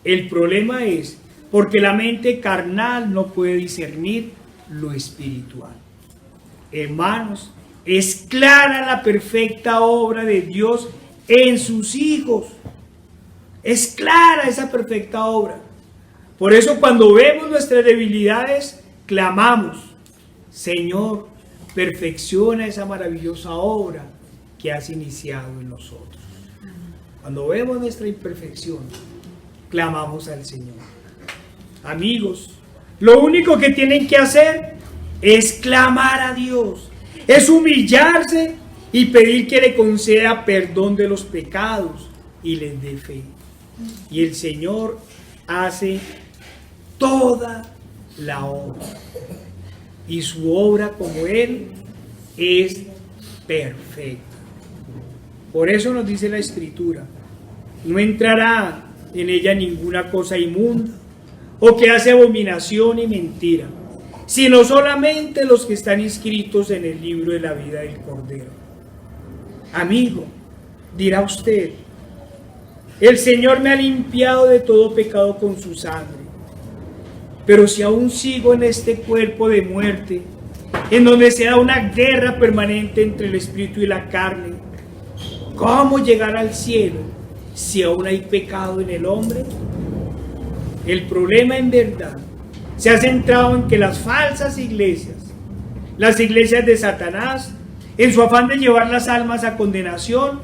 El problema es porque la mente carnal no puede discernir lo espiritual. Hermanos, es clara la perfecta obra de Dios en sus hijos. Es clara esa perfecta obra. Por eso cuando vemos nuestras debilidades, clamamos, Señor, perfecciona esa maravillosa obra que has iniciado en nosotros. Cuando vemos nuestra imperfección, clamamos al Señor. Amigos, lo único que tienen que hacer es clamar a Dios, es humillarse y pedir que le conceda perdón de los pecados y les dé fe. Y el Señor hace toda la obra. Y su obra como Él es perfecta. Por eso nos dice la Escritura, no entrará en ella ninguna cosa inmunda o que hace abominación y mentira, sino solamente los que están inscritos en el libro de la vida del Cordero. Amigo, dirá usted, el Señor me ha limpiado de todo pecado con su sangre, pero si aún sigo en este cuerpo de muerte, en donde se da una guerra permanente entre el espíritu y la carne, ¿cómo llegar al cielo si aún hay pecado en el hombre? El problema en verdad se ha centrado en que las falsas iglesias, las iglesias de Satanás, en su afán de llevar las almas a condenación,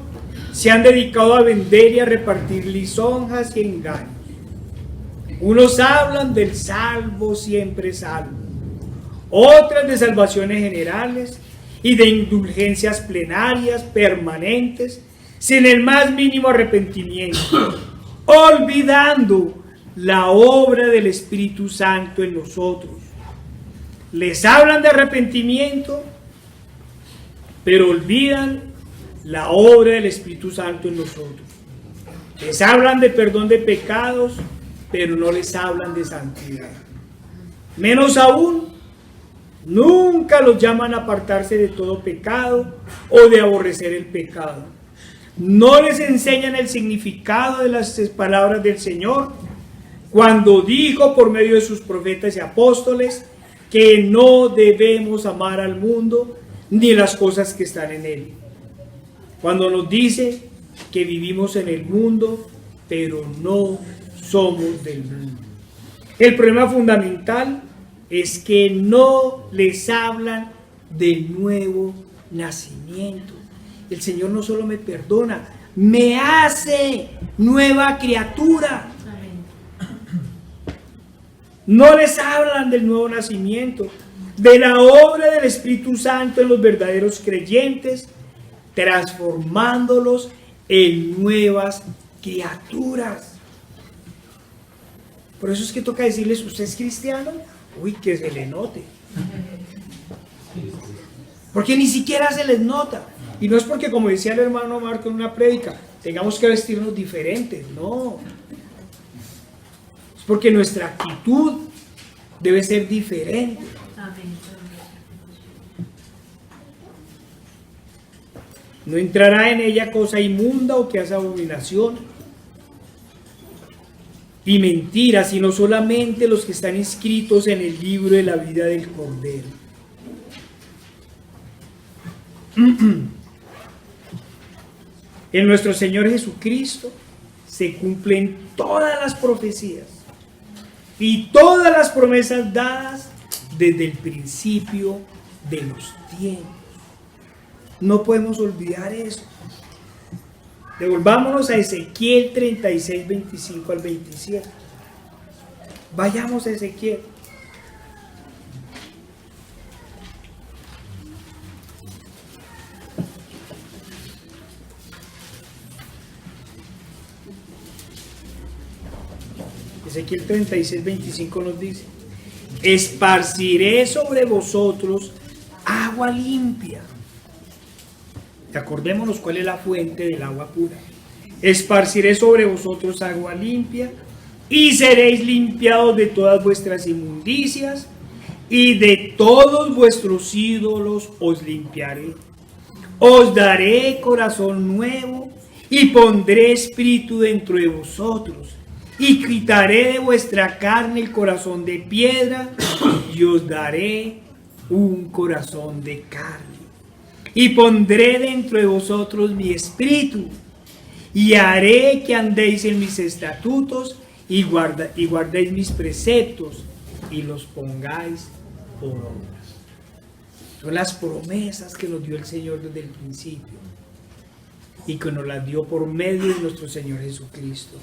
se han dedicado a vender y a repartir lisonjas y engaños. Unos hablan del salvo siempre salvo, otras de salvaciones generales y de indulgencias plenarias permanentes sin el más mínimo arrepentimiento, olvidando la obra del Espíritu Santo en nosotros. Les hablan de arrepentimiento, pero olvidan la obra del Espíritu Santo en nosotros. Les hablan de perdón de pecados, pero no les hablan de santidad. Menos aún, nunca los llaman a apartarse de todo pecado o de aborrecer el pecado. No les enseñan el significado de las palabras del Señor cuando dijo por medio de sus profetas y apóstoles que no debemos amar al mundo ni las cosas que están en él. Cuando nos dice que vivimos en el mundo, pero no somos del mundo. El problema fundamental es que no les hablan del nuevo nacimiento. El Señor no solo me perdona, me hace nueva criatura. No les hablan del nuevo nacimiento, de la obra del Espíritu Santo en los verdaderos creyentes, transformándolos en nuevas criaturas. Por eso es que toca decirles, ¿usted es cristiano? Uy, que se le note. Porque ni siquiera se les nota. Y no es porque, como decía el hermano Marco en una prédica, tengamos que vestirnos diferentes. No. Es porque nuestra actitud debe ser diferente. No entrará en ella cosa inmunda o que hace abominación y mentira, sino solamente los que están inscritos en el libro de la vida del Cordero. En nuestro Señor Jesucristo se cumplen todas las profecías y todas las promesas dadas desde el principio de los tiempos. No podemos olvidar eso. Devolvámonos a Ezequiel 36, 25 al 27. Vayamos a Ezequiel. Ezequiel 36, 25 nos dice: esparciré sobre vosotros agua limpia. Acordémonos cuál es la fuente del agua pura. Esparciré sobre vosotros agua limpia, y seréis limpiados de todas vuestras inmundicias, y de todos vuestros ídolos os limpiaré. Os daré corazón nuevo, y pondré espíritu dentro de vosotros, y quitaré de vuestra carne el corazón de piedra, y os daré un corazón de carne. Y pondré dentro de vosotros mi espíritu, y haré que andéis en mis estatutos, y guardéis mis preceptos, y los pongáis por obras. Son las promesas que nos dio el Señor desde el principio, y que nos las dio por medio de nuestro Señor Jesucristo.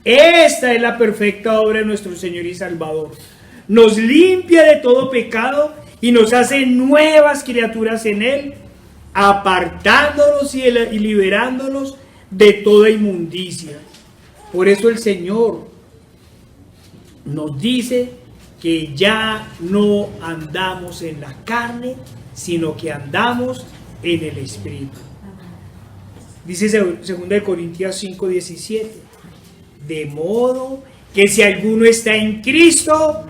Esta es la perfecta obra de nuestro Señor y Salvador. Nos limpia de todo pecado, y nos hace nuevas criaturas en Él, apartándonos y liberándonos de toda inmundicia. Por eso el Señor nos dice que ya no andamos en la carne, sino que andamos en el Espíritu. Dice 2 Corintios 5, 17: de modo que si alguno está en Cristo,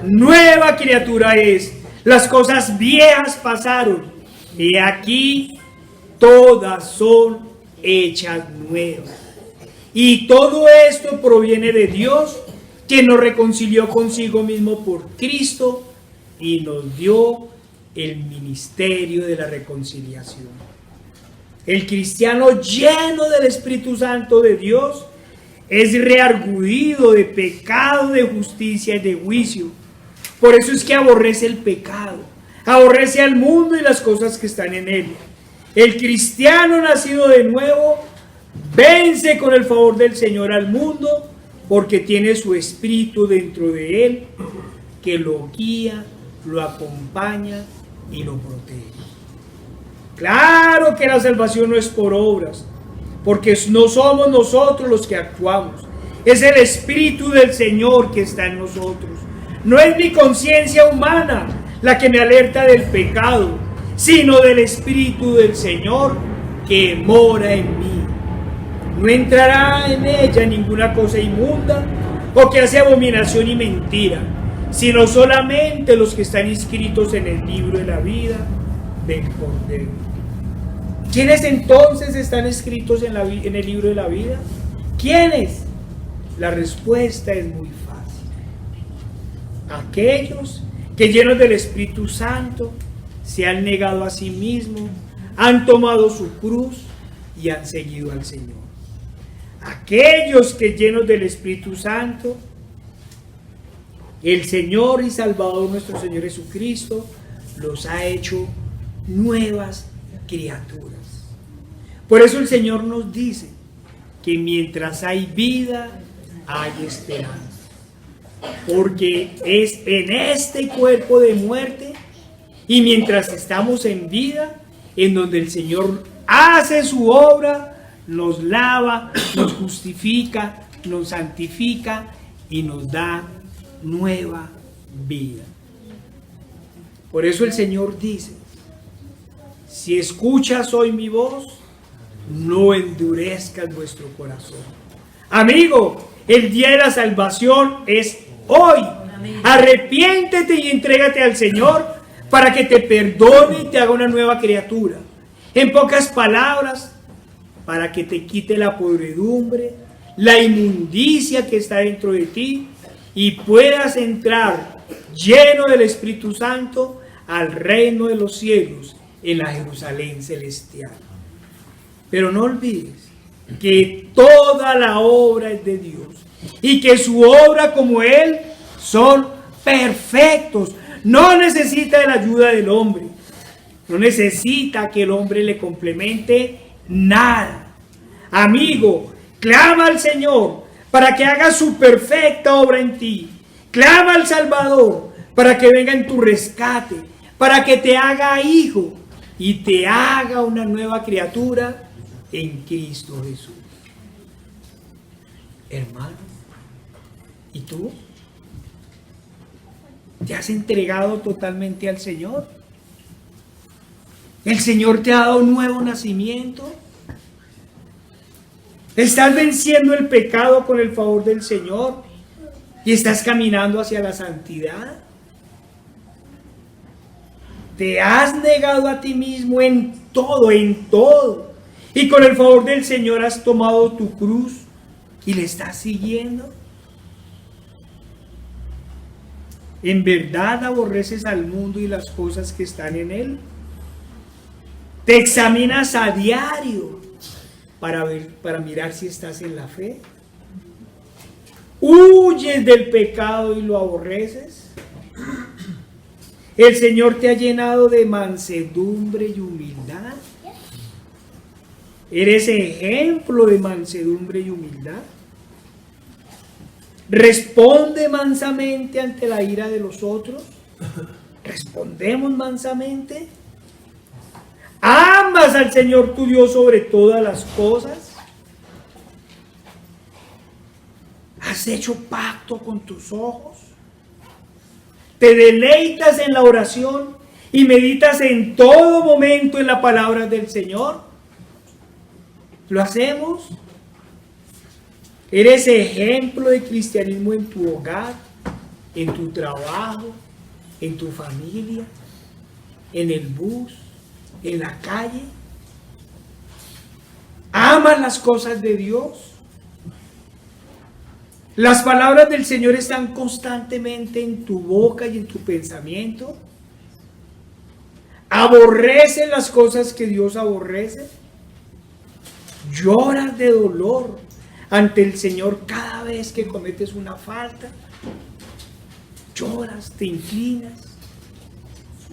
nueva criatura es. Las cosas viejas pasaron, y aquí todas son hechas nuevas. Y todo esto proviene de Dios, que nos reconcilió consigo mismo por Cristo y nos dio el ministerio de la reconciliación. El cristiano lleno del Espíritu Santo de Dios es reargudido de pecado, de justicia y de juicio. Por eso es que aborrece el pecado, aborrece al mundo y las cosas que están en él. El cristiano nacido de nuevo vence con el favor del Señor al mundo, porque tiene su espíritu dentro de él, que lo guía, lo acompaña y lo protege. Claro que la salvación no es por obras, porque no somos nosotros los que actuamos, es el Espíritu del Señor que está en nosotros. No es mi conciencia humana la que me alerta del pecado, sino del Espíritu del Señor que mora en mí. No entrará en ella ninguna cosa inmunda o que hace abominación y mentira, sino solamente los que están inscritos en el libro de la vida del Cordero. ¿Quiénes entonces están escritos en el libro de la vida? ¿Quiénes? La respuesta es muy fácil. Aquellos que, llenos del Espíritu Santo, se han negado a sí mismos, han tomado su cruz y han seguido al Señor. Aquellos que, llenos del Espíritu Santo, el Señor y Salvador nuestro Señor Jesucristo los ha hecho nuevas criaturas. Por eso el Señor nos dice que mientras hay vida, hay esperanza. Porque es en este cuerpo de muerte y mientras estamos en vida, en donde el Señor hace su obra, nos lava, nos justifica, nos santifica y nos da nueva vida. Por eso el Señor dice, si escuchas hoy mi voz, no endurezcas vuestro corazón. Amigo, el día de la salvación es hoy. Amén. Arrepiéntete y entrégate al Señor para que te perdone y te haga una nueva criatura. En pocas palabras, para que te quite la podredumbre, la inmundicia que está dentro de ti y puedas entrar lleno del Espíritu Santo al reino de los cielos, en la Jerusalén celestial. Pero no olvides que toda la obra es de Dios y que su obra como Él son perfectos. No necesita de la ayuda del hombre, no necesita que el hombre le complemente nada. Amigo, clama al Señor para que haga su perfecta obra en ti. Clama al Salvador para que venga en tu rescate, para que te haga hijo y te haga una nueva criatura en Cristo Jesús. Hermano, ¿y tú? ¿Te has entregado totalmente al Señor? ¿El Señor te ha dado un nuevo nacimiento? ¿Estás venciendo el pecado con el favor del Señor y estás caminando hacia la santidad? ¿Te has negado a ti mismo en todo, y con el favor del Señor has tomado tu cruz y le estás siguiendo? ¿En verdad aborreces al mundo y las cosas que están en él? ¿Te examinas a diario para mirar si estás en la fe? ¿Huyes del pecado y lo aborreces? ¿El Señor te ha llenado de mansedumbre y humildad? ¿Eres ejemplo de mansedumbre y humildad? ¿Responde mansamente ante la ira de los otros? ¿Respondemos mansamente? ¿Amas al Señor tu Dios sobre todas las cosas? ¿Has hecho pacto con tus ojos? ¿Te deleitas en la oración y meditas en todo momento en la palabra del Señor? ¿Lo hacemos? ¿Eres ejemplo de cristianismo en tu hogar, en tu trabajo, en tu familia, en el bus, en la calle? ¿Amas las cosas de Dios? ¿Las palabras del Señor están constantemente en tu boca y en tu pensamiento? ¿Aborreces las cosas que Dios aborrece? ¿Lloras de dolor ante el Señor cada vez que cometes una falta? ¿Lloras, te inclinas?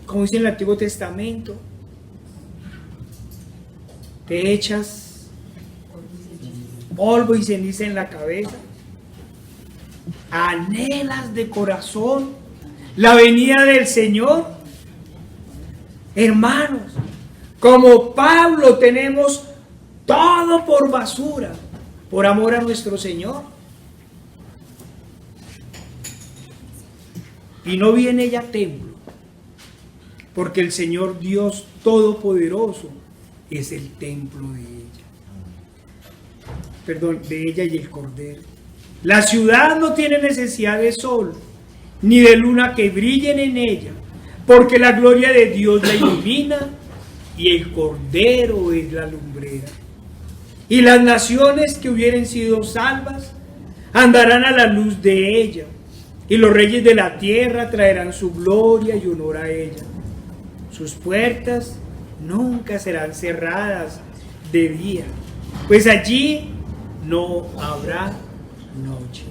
Como dice en el Antiguo Testamento, te echas polvo y ceniza en la cabeza. ¿Anhelas de corazón la venida del Señor? Hermanos, como Pablo tenemos todo por basura, por amor a nuestro Señor. Y no viene ya templo, porque el Señor Dios Todopoderoso es el templo de ella. Perdón, de ella y el Cordero. La ciudad no tiene necesidad de sol, ni de luna que brillen en ella, porque la gloria de Dios la ilumina y el Cordero es la lumbrera. Y las naciones que hubieren sido salvas andarán a la luz de ella, y los reyes de la tierra traerán su gloria y honor a ella. Sus puertas nunca serán cerradas de día, pues allí no habrá noche.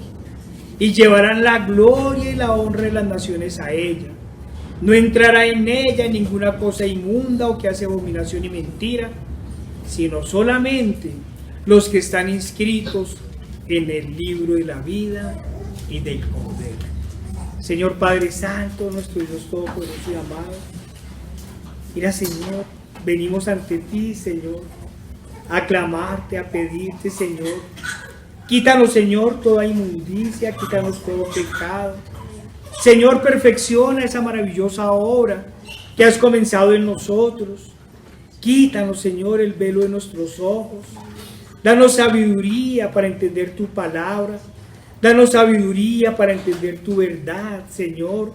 Y llevarán la gloria y la honra de las naciones a ella. No entrará en ella ninguna cosa inmunda o que hace abominación y mentira, sino solamente los que están inscritos en el libro de la vida y del Cordero. Señor Padre Santo, nuestro Dios Todopoderoso y amado, mira, Señor, venimos ante ti, Señor, a clamarte, a pedirte, Señor. Quítanos, Señor, toda inmundicia, quítanos todo pecado. Señor, perfecciona esa maravillosa obra que has comenzado en nosotros. Quítanos, Señor, el velo de nuestros ojos. Danos sabiduría para entender tu palabra. Danos sabiduría para entender tu verdad, Señor.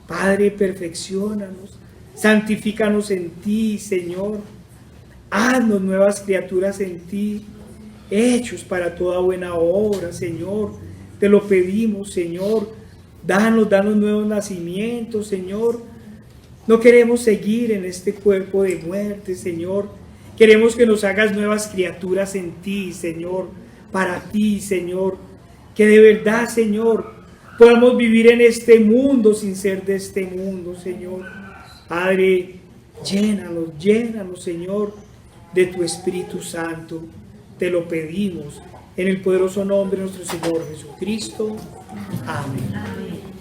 Padre, perfecciónanos. Santifícanos en ti, Señor. Haznos nuevas criaturas en ti, hechos para toda buena obra, Señor. Te lo pedimos, Señor. Danos nuevos nacimientos, Señor. No queremos seguir en este cuerpo de muerte, Señor. Queremos que nos hagas nuevas criaturas en ti, Señor. Para ti, Señor. Que de verdad, Señor, podamos vivir en este mundo sin ser de este mundo, Señor. Padre, llénanos, Señor, de tu Espíritu Santo. Te lo pedimos en el poderoso nombre de nuestro Señor Jesucristo. Amén.